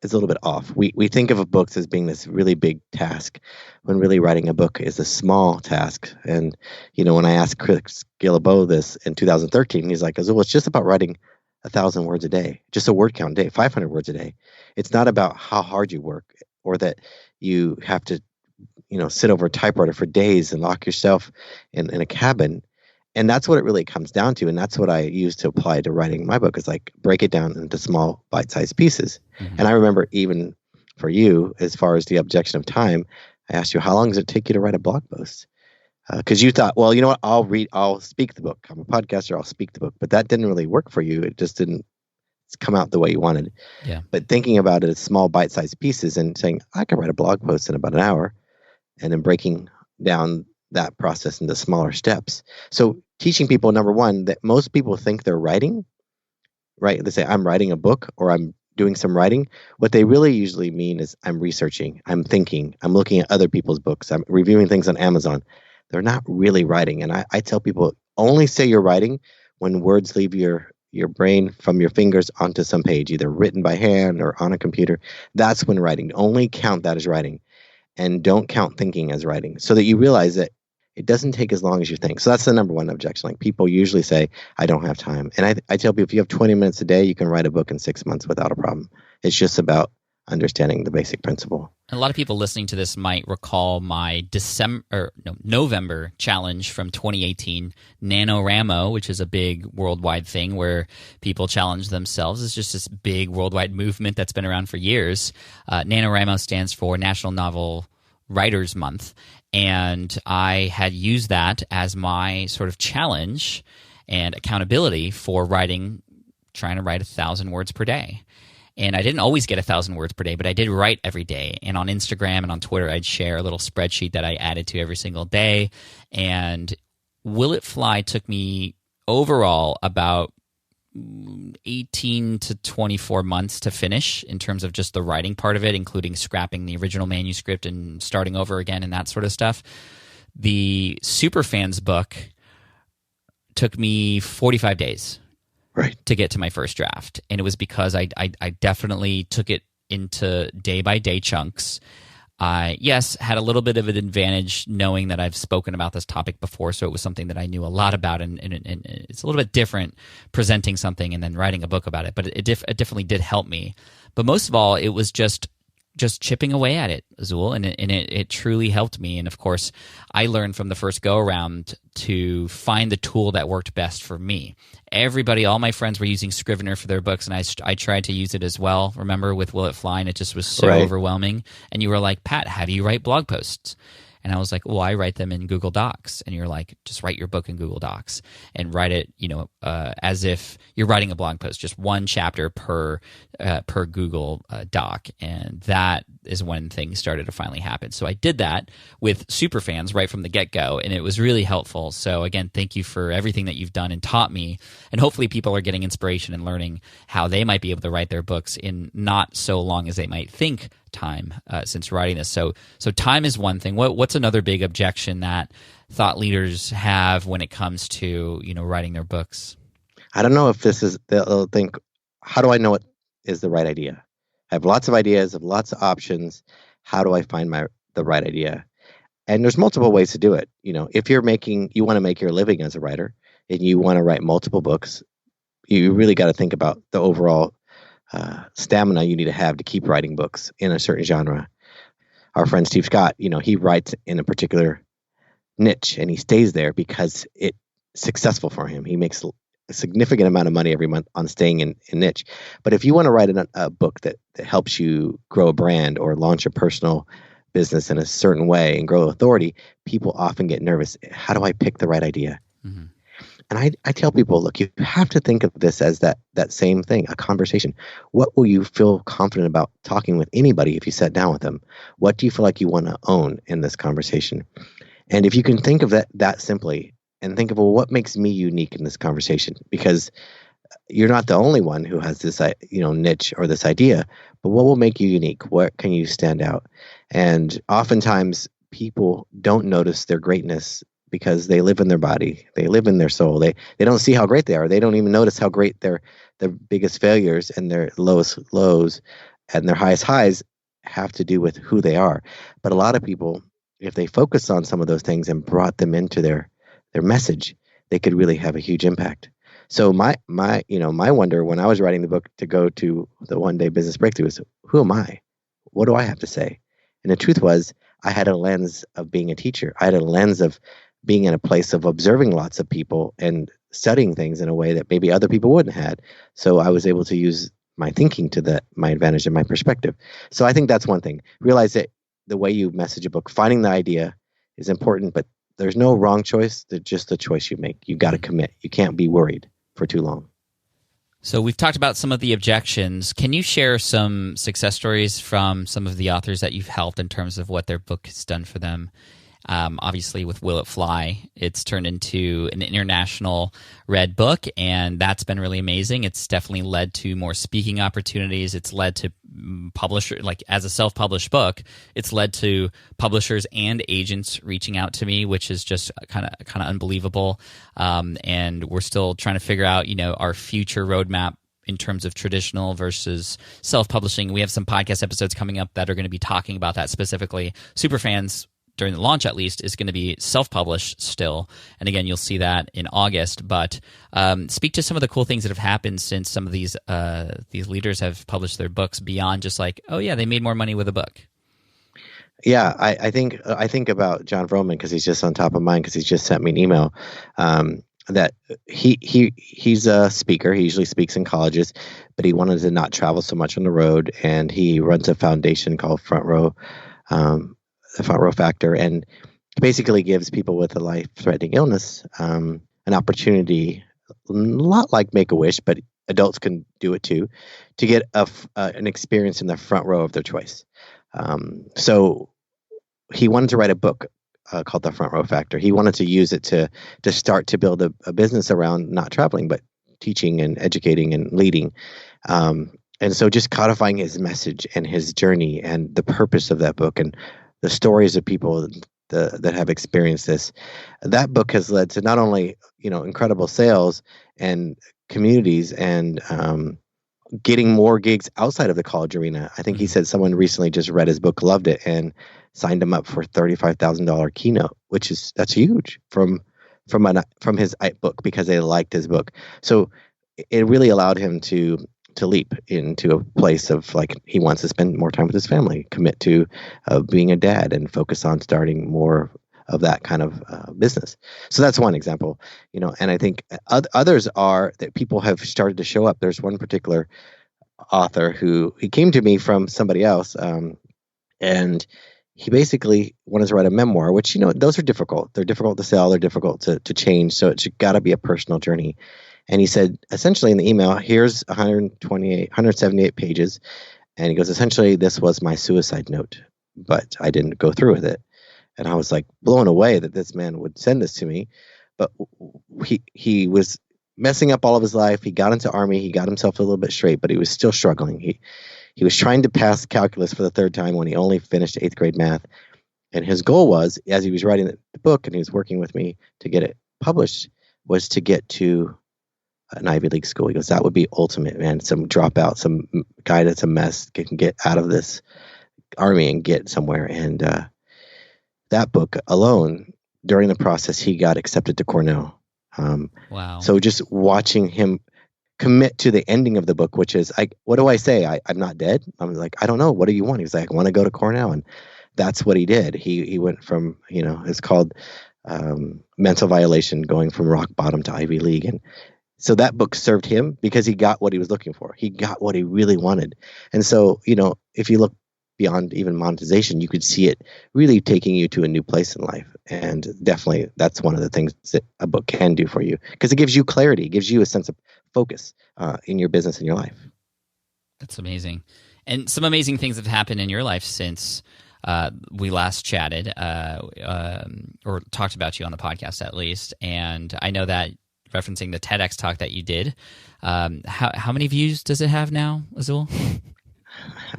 is a little bit off. We think of books as being this really big task, when really writing a book is a small task. And, when I asked Chris Guillebeau this in 2013, he's like, Azul, it's just about writing 1,000 words a day, just a word count a day, 500 words a day. It's not about how hard you work or that you have to, sit over a typewriter for days and lock yourself in a cabin. And that's what it really comes down to. And that's what I use to apply to writing my book, is like break it down into small bite-sized pieces. Mm-hmm. And I remember even for you, as far as the objection of time, I asked you, how long does it take you to write a blog post? Because you thought, well, you know what, I'll speak the book. I'm a podcaster, I'll speak the book. But that didn't really work for you. It just didn't come out the way you wanted. Yeah. But thinking about it as small bite-sized pieces and saying, I can write a blog post in about an hour, and then breaking down that process into smaller steps. So teaching people, number one, that most people think they're writing, right? They say, I'm writing a book or I'm doing some writing. What they really usually mean is I'm researching, I'm thinking, I'm looking at other people's books, I'm reviewing things on Amazon. they're not really writing. And I tell people, only say you're writing when words leave your brain from your fingers onto some page, either written by hand or on a computer. That's when writing. Only count that as writing, and don't count thinking as writing, so that you realize that it doesn't take as long as you think. So that's the number one objection. Like, people usually say, I don't have time. And I tell people, if you have 20 minutes a day, you can write a book in 6 months without a problem. It's just about understanding the basic principle. A lot of people listening to this might recall my November challenge from 2018, NaNoWriMo, which is a big worldwide thing where people challenge themselves. It's just this big worldwide movement that's been around for years. NaNoWriMo stands for National Novel Writers Month, and I had used that as my sort of challenge and accountability for trying to write 1,000 words per day. And I didn't always get 1,000 words per day, but I did write every day. And on Instagram and on Twitter, I'd share a little spreadsheet that I added to every single day. And Will It Fly took me overall about 18 to 24 months to finish in terms of just the writing part of it, including scrapping the original manuscript and starting over again and that sort of stuff. The Superfans book took me 45 days. Right. To get to my first draft. And it was because I definitely took it into day-by-day chunks. I, had a little bit of an advantage knowing that I've spoken about this topic before, so it was something that I knew a lot about, and it's a little bit different presenting something and then writing a book about it, but it definitely did help me. But most of all, it was just chipping away at it, Azul, and it truly helped me. And of course, I learned from the first go-around to find the tool that worked best for me. All my friends were using Scrivener for their books, and I tried to use it as well, remember, with Will It Fly, and it just was so overwhelming. And you were like, Pat, how do you write blog posts? And I was like, well, I write them in Google Docs. And you're like, just write your book in Google Docs and write it, as if you're writing a blog post, just one chapter per Google Doc. And that is when things started to finally happen. So I did that with Superfans right from the get-go, and it was really helpful. So again, thank you for everything that you've done and taught me. And hopefully people are getting inspiration and learning how they might be able to write their books in not so long as they might think time since writing this. So time is one thing. What's another big objection that thought leaders have when it comes to writing their books? I don't know if they'll think, how do I know what is the right idea? I have lots of ideas, I have lots of options. How do I find the right idea? And there's multiple ways to do it. If you want to make your living as a writer and you want to write multiple books, you really got to think about the overall stamina you need to have to keep writing books in a certain genre. Our friend Steve Scott, he writes in a particular niche and he stays there because it's successful for him. He makes a significant amount of money every month on staying in niche. But if you want to write a book that helps you grow a brand or launch a personal business in a certain way and grow authority, people often get nervous. How do I pick the right idea? Mm-hmm. And I tell people, look, you have to think of this as that same thing, a conversation. What will you feel confident about talking with anybody if you sat down with them? What do you feel like you want to own in this conversation? And if you can think of that simply and think of, well, what makes me unique in this conversation? Because you're not the only one who has this niche or this idea, but what will make you unique? What can you stand out? And oftentimes people don't notice their greatness because they live in their body, they live in their soul. They don't see how great they are. They don't even notice how great their biggest failures and their lowest lows and their highest highs have to do with who they are. But a lot of people, if they focus on some of those things and brought them into their message, they could really have a huge impact. So my wonder when I was writing the book to go to the One Day Business Breakthrough is, who am I? What do I have to say? And the truth was, I had a lens of being a teacher. I had a lens of being in a place of observing lots of people and studying things in a way that maybe other people wouldn't have had. So I was able to use my thinking to my advantage and my perspective. So I think that's one thing. Realize that the way you message a book, finding the idea is important, but there's no wrong choice. There's just the choice you make. You got to commit. You can't be worried for too long. So we've talked about some of the objections. Can you share some success stories from some of the authors that you've helped in terms of what their book has done for them? Obviously, with Will It Fly, it's turned into an international read book, and that's been really amazing. It's definitely led to more speaking opportunities. It's led to publisher, like as a self-published book, it's led to publishers and agents reaching out to me, which is just kind of unbelievable. And we're still trying to figure out, our future roadmap in terms of traditional versus self-publishing. We have some podcast episodes coming up that are going to be talking about that specifically. Superfans, during the launch at least, is going to be self-published still. And again, you'll see that in August. But speak to some of the cool things that have happened since some of these leaders have published their books beyond just like, oh yeah, they made more money with a book. Yeah, I think about John Vroman because he's just on top of mind because he's just sent me an email that he's a speaker. He usually speaks in colleges, but he wanted to not travel so much on the road, and he runs a foundation called the Front Row Factor, and basically gives people with a life-threatening illness an opportunity, a lot like Make-A-Wish, but adults can do it too, to get an experience in the front row of their choice. So he wanted to write a book called The Front Row Factor. He wanted to use it to start to build a business around not traveling, but teaching and educating and leading. And so just codifying his message and his journey and the purpose of that book and the stories of people that have experienced this. That book has led to not only, incredible sales and communities and getting more gigs outside of the college arena. I think he said someone recently just read his book, loved it, and signed him up for a $35,000 keynote, that's huge from his book because they liked his book. So it really allowed him to leap into a place of like he wants to spend more time with his family, commit to being a dad, and focus on starting more of that kind of business. So that's one example, and I think others are that people have started to show up. There's one particular author he came to me from somebody else, and he basically wanted to write a memoir, which, those are difficult. They're difficult to sell. They're difficult to change. So it's got to be a personal journey. And he said, essentially in the email, here's 178 pages. And he goes, essentially, this was my suicide note, but I didn't go through with it. And I was like blown away that this man would send this to me. But he was messing up all of his life. He got into Army. He got himself a little bit straight, but he was still struggling. He was trying to pass calculus for the third time when he only finished 8th grade math. And his goal was, as he was writing the book and he was working with me to get it published, was to get to an Ivy League school. He goes, that would be ultimate, man. Some dropout, some guy that's a mess can get out of this Army and get somewhere. And that book alone, during the process, he got accepted to Cornell. Wow. So just watching him commit to the ending of the book, which is, what do I say? I'm not dead. I'm like, I don't know. What do you want? He's like, I want to go to Cornell. And that's what he did. He went from, it's called mental violation, going from rock bottom to Ivy League. And so that book served him because he got what he was looking for. He got what he really wanted. And so, if you look beyond even monetization, you could see it really taking you to a new place in life. And definitely that's one of the things that a book can do for you, because it gives you clarity, gives you a sense of focus in your business and your life. That's amazing. And some amazing things have happened in your life since we last chatted or talked about you on the podcast at least. And I know that referencing the TEDx talk that you did, how many views does it have now, Azul?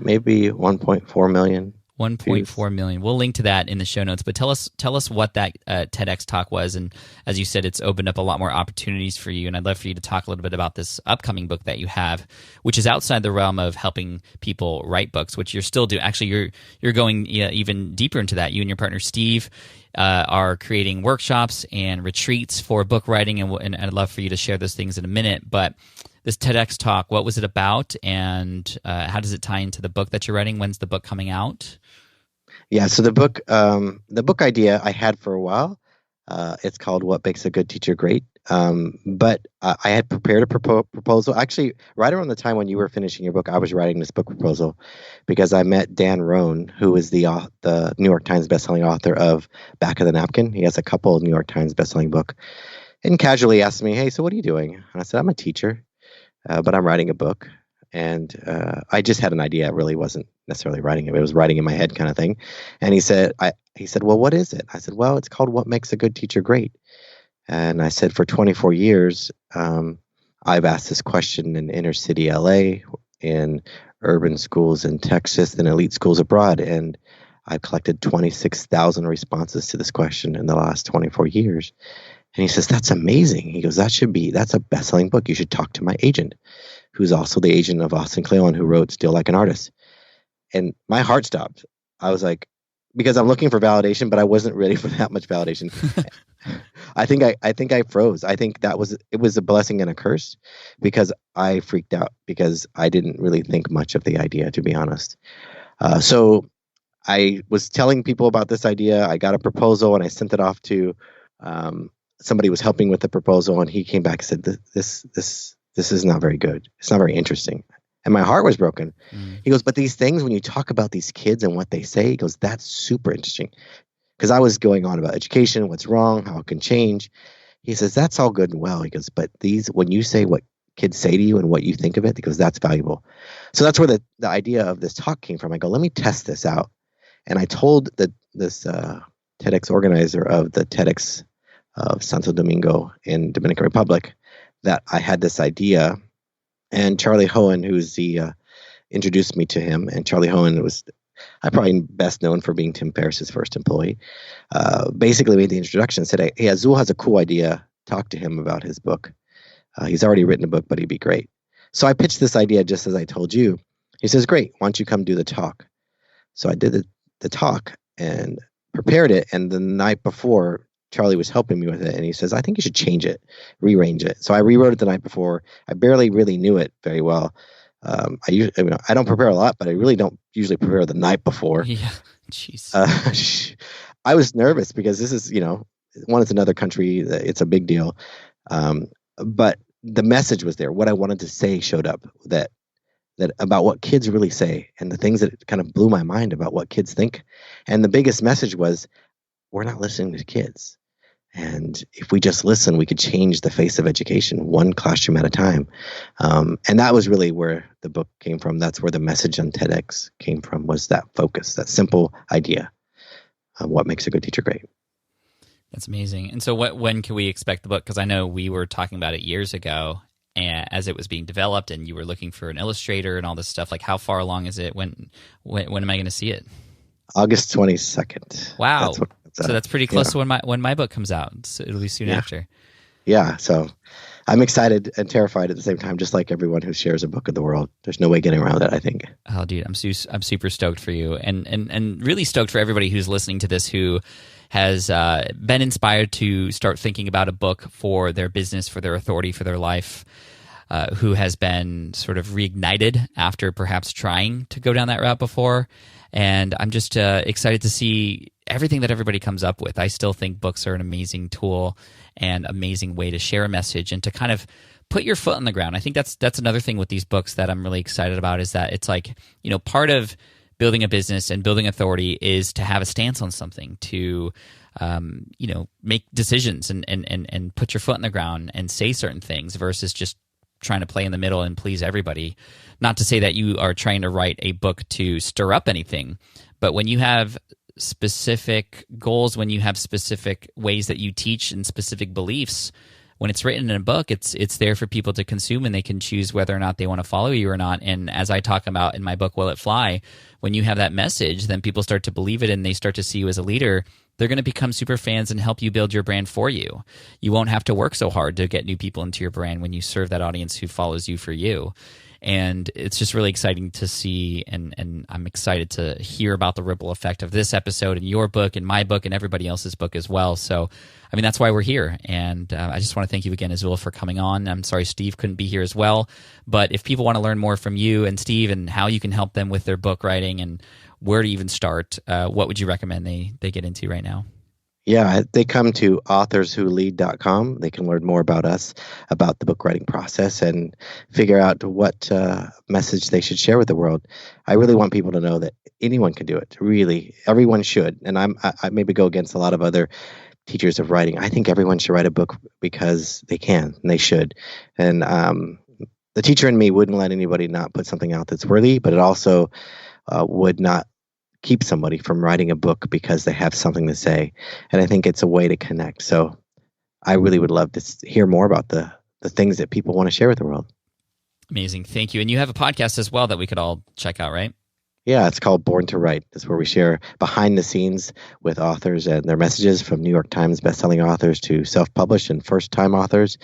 Maybe 1.4 million. 1.4 million. We'll link to that in the show notes. But tell us what that TEDx talk was, and as you said, it's opened up a lot more opportunities for you. And I'd love for you to talk a little bit about this upcoming book that you have, which is outside the realm of helping people write books, which you're still doing. Actually, you're going even deeper into that. You and your partner Steve are creating workshops and retreats for book writing, and I'd love for you to share those things in a minute. But this TEDx talk, what was it about, and how does it tie into the book that you're writing? When's the book coming out? Yeah, so the book idea I had for a while. It's called What Makes a Good Teacher Great. But I had prepared a proposal. Actually, right around the time when you were finishing your book, I was writing this book proposal because I met Dan Rohn, who is the New York Times bestselling author of Back of the Napkin. He has a couple of New York Times bestselling book, and casually asked me, "Hey, so what are you doing?" And I said, "I'm a teacher, but I'm writing a book." And I just had an idea. It really wasn't necessarily writing it. It was writing in my head kind of thing. And he said, well, what is it? I said, well, it's called What Makes a Good Teacher Great. And I said, for 24 years, I've asked this question in inner city LA, in urban schools in Texas, and elite schools abroad. And I've collected 26,000 responses to this question in the last 24 years. And he says, that's amazing. He goes, that's a best-selling book. You should talk to my agent, who's also the agent of Austin Kleon, who wrote Still Like an Artist. And my heart stopped. I was like, because I'm looking for validation, but I wasn't ready for that much validation. I think I froze. I think it was a blessing and a curse, because I freaked out, because I didn't really think much of the idea, to be honest. So I was telling people about this idea. I got a proposal and I sent it off to somebody who was helping with the proposal, and he came back and said, this is not very good. It's not very interesting. And my heart was broken. He goes, but these things, when you talk about these kids and what they say, he goes, that's super interesting. Because I was going on about education, what's wrong, how it can change. He says, that's all good and well. He goes, but when you say what kids say to you and what you think of it, because that's valuable. So that's where the idea of this talk came from. I go, let me test this out. And I told this TEDx organizer of the TEDx of Santo Domingo in Dominican Republic that I had this idea. And Charlie Hohen, who's introduced me to him. And Charlie Hohen was probably best known for being Tim Ferriss's first employee. Basically made the introduction and said, hey, Azul has a cool idea. Talk to him about his book. He's already written a book, but he'd be great. So I pitched this idea just as I told you. He says, great, why don't you come do the talk? So I did the talk and prepared it. And the night before, Charlie was helping me with it, and he says, I think you should change it, rearrange it. So I rewrote it the night before. I barely really knew it very well. I don't prepare a lot, but I really don't usually prepare the night before. Yeah, jeez. I was nervous because this is, one, it's another country. It's a big deal. But the message was there. What I wanted to say showed up, that about what kids really say, and the things that kind of blew my mind about what kids think. And the biggest message was, we're not listening to kids. And if we just listen, we could change the face of education one classroom at a time. And that was really where the book came from. That's where the message on TEDx came from, was that focus, that simple idea of what makes a good teacher great. That's amazing. And so when can we expect the book? Because I know we were talking about it years ago, and as it was being developed, and you were looking for an illustrator and all this stuff. Like, how far along is it? When am I going to see it? August 22nd. Wow. So that's pretty close to when my book comes out. So it'll be soon after. Yeah. So I'm excited and terrified at the same time, just like everyone who shares a book of the world. There's no way getting around it, I think. Oh, dude, I'm super stoked for you, and really stoked for everybody who's listening to this, who has been inspired to start thinking about a book for their business, for their authority, for their life, who has been sort of reignited after perhaps trying to go down that route before. And I'm just excited to see everything that everybody comes up with. I still think books are an amazing tool and amazing way to share a message and to kind of put your foot on the ground. I think that's another thing with these books that I'm really excited about, is that it's like, part of building a business and building authority is to have a stance on something, to make decisions and put your foot on the ground and say certain things, versus just trying to play in the middle and please everybody. Not to say that you are trying to write a book to stir up anything, but when you have specific goals, when you have specific ways that you teach and specific beliefs, when it's written in a book, it's there for people to consume, and they can choose whether or not they want to follow you or not. And as I talk about in my book, Will It Fly, when you have that message, then people start to believe it, and they start to see you as a leader. They're going to become super fans and help you build your brand for you. You won't have to work so hard to get new people into your brand when you serve that audience who follows you for you. And it's just really exciting to see, and I'm excited to hear about the ripple effect of this episode and your book and my book and everybody else's book as well. So, I mean, that's why we're here. And I just want to thank you again, Azul, for coming on. I'm sorry Steve couldn't be here as well. But if people want to learn more from you and Steve and how you can help them with their book writing and where to even start, what would you recommend they get into right now? Yeah, they come to authorswholead.com. They can learn more about us, about the book writing process, and figure out what message they should share with the world. I really want people to know that anyone can do it. Really, everyone should. And I maybe go against a lot of other teachers of writing. I think everyone should write a book because they can and they should. And the teacher in me wouldn't let anybody not put something out that's worthy, but it also would not keep somebody from writing a book because they have something to say. And I think it's a way to connect. So I really would love to hear more about the things that people want to share with the world. Amazing. Thank you. And you have a podcast as well that we could all check out, right? Yeah, it's called Born to Write. It's where we share behind the scenes with authors and their messages, from New York Times bestselling authors to self-published and first-time authors.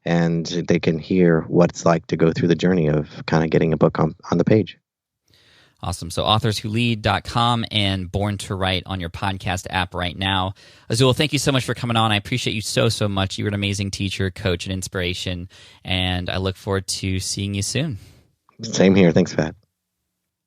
And they can hear what it's like to go through the journey of kind of getting a book on the page. Awesome. So authorswholead.com and Born to Write on your podcast app right now. Azul, thank you so much for coming on. I appreciate you so much. You're an amazing teacher, coach, and inspiration. And I look forward to seeing you soon. Same here. Thanks, Pat.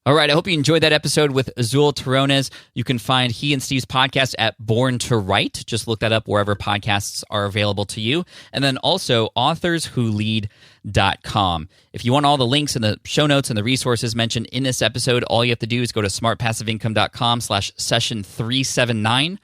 All right, I hope you enjoyed that episode with Azul Terronez. You can find he and Steve's podcast at Born to Write. Just look that up wherever podcasts are available to you. And then also authorswholead.com. If you want all the links and the show notes and the resources mentioned in this episode, all you have to do is go to smartpassiveincome.com/session379.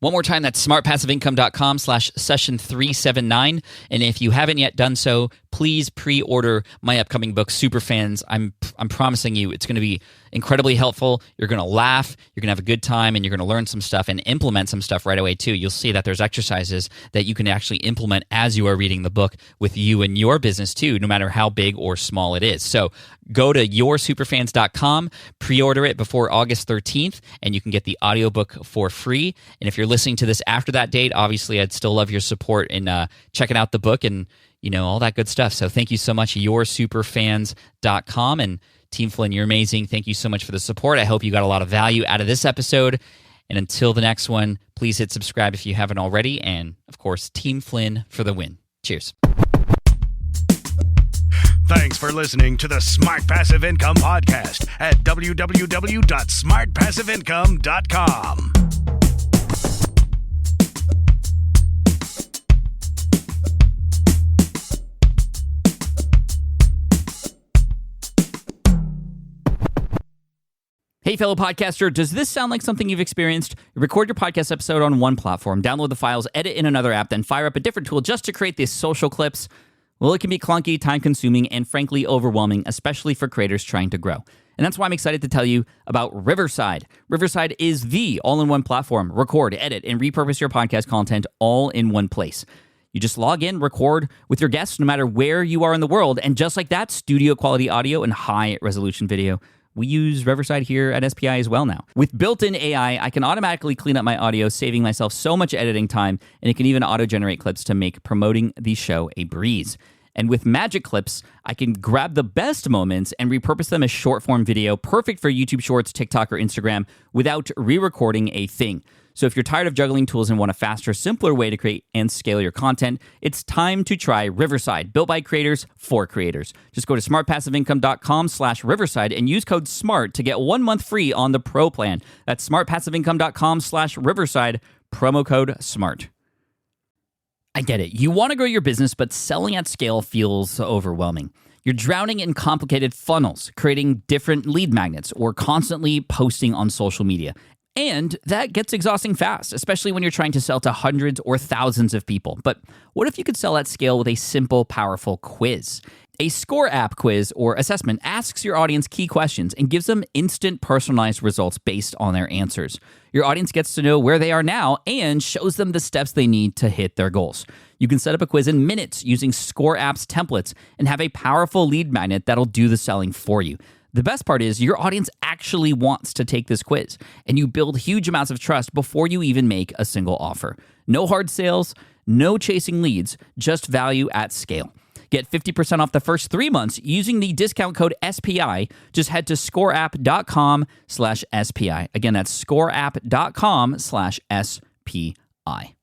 One more time, that's smartpassiveincome.com/session379. And if you haven't yet done so, please pre-order my upcoming book, Superfans. I'm promising you it's going to be incredibly helpful. You're going to laugh, you're going to have a good time, and you're going to learn some stuff and implement some stuff right away too. You'll see that there's exercises that you can actually implement as you are reading the book with you and your business too, no matter how big or small it is. So go to yoursuperfans.com, pre-order it before August 13th, and you can get the audiobook for free. And if you're listening to this after that date, obviously I'd still love your support in checking out the book and all that good stuff. So thank you so much, yoursuperfans.com. And Team Flynn, you're amazing. Thank you so much for the support. I hope you got a lot of value out of this episode. And until the next one, please hit subscribe if you haven't already. And of course, Team Flynn for the win. Cheers. Thanks for listening to the Smart Passive Income Podcast at www.smartpassiveincome.com. Hey, fellow podcaster, does this sound like something you've experienced? You record your podcast episode on one platform, download the files, edit in another app, then fire up a different tool just to create these social clips? Well, it can be clunky, time-consuming, and frankly overwhelming, especially for creators trying to grow. And that's why I'm excited to tell you about Riverside. Riverside is the all-in-one platform. Record, edit, and repurpose your podcast content all in one place. You just log in, record with your guests no matter where you are in the world, and just like that, studio-quality audio and high-resolution video. We use Riverside here at SPI as well now. With built-in AI, I can automatically clean up my audio, saving myself so much editing time, and it can even auto-generate clips to make promoting the show a breeze. And with Magic Clips, I can grab the best moments and repurpose them as short-form video, perfect for YouTube Shorts, TikTok, or Instagram, without re-recording a thing. So if you're tired of juggling tools and want a faster, simpler way to create and scale your content, it's time to try Riverside, built by creators for creators. Just go to smartpassiveincome.com/Riverside and use code SMART to get 1 month free on the Pro plan. That's smartpassiveincome.com/Riverside, promo code SMART. I get it. You want to grow your business, but selling at scale feels overwhelming. You're drowning in complicated funnels, creating different lead magnets, or constantly posting on social media. And that gets exhausting fast, especially when you're trying to sell to hundreds or thousands of people. But what if you could sell at scale with a simple, powerful quiz? A score app quiz or assessment asks your audience key questions and gives them instant personalized results based on their answers. Your audience gets to know where they are now and shows them the steps they need to hit their goals. You can set up a quiz in minutes using Score App's templates and have a powerful lead magnet that'll do the selling for you. The best part is your audience actually wants to take this quiz, and you build huge amounts of trust before you even make a single offer. No hard sales, no chasing leads, just value at scale. Get 50% off the first 3 months using the discount code SPI. Just head to scoreapp.com/SPI. Again, that's scoreapp.com/SPI.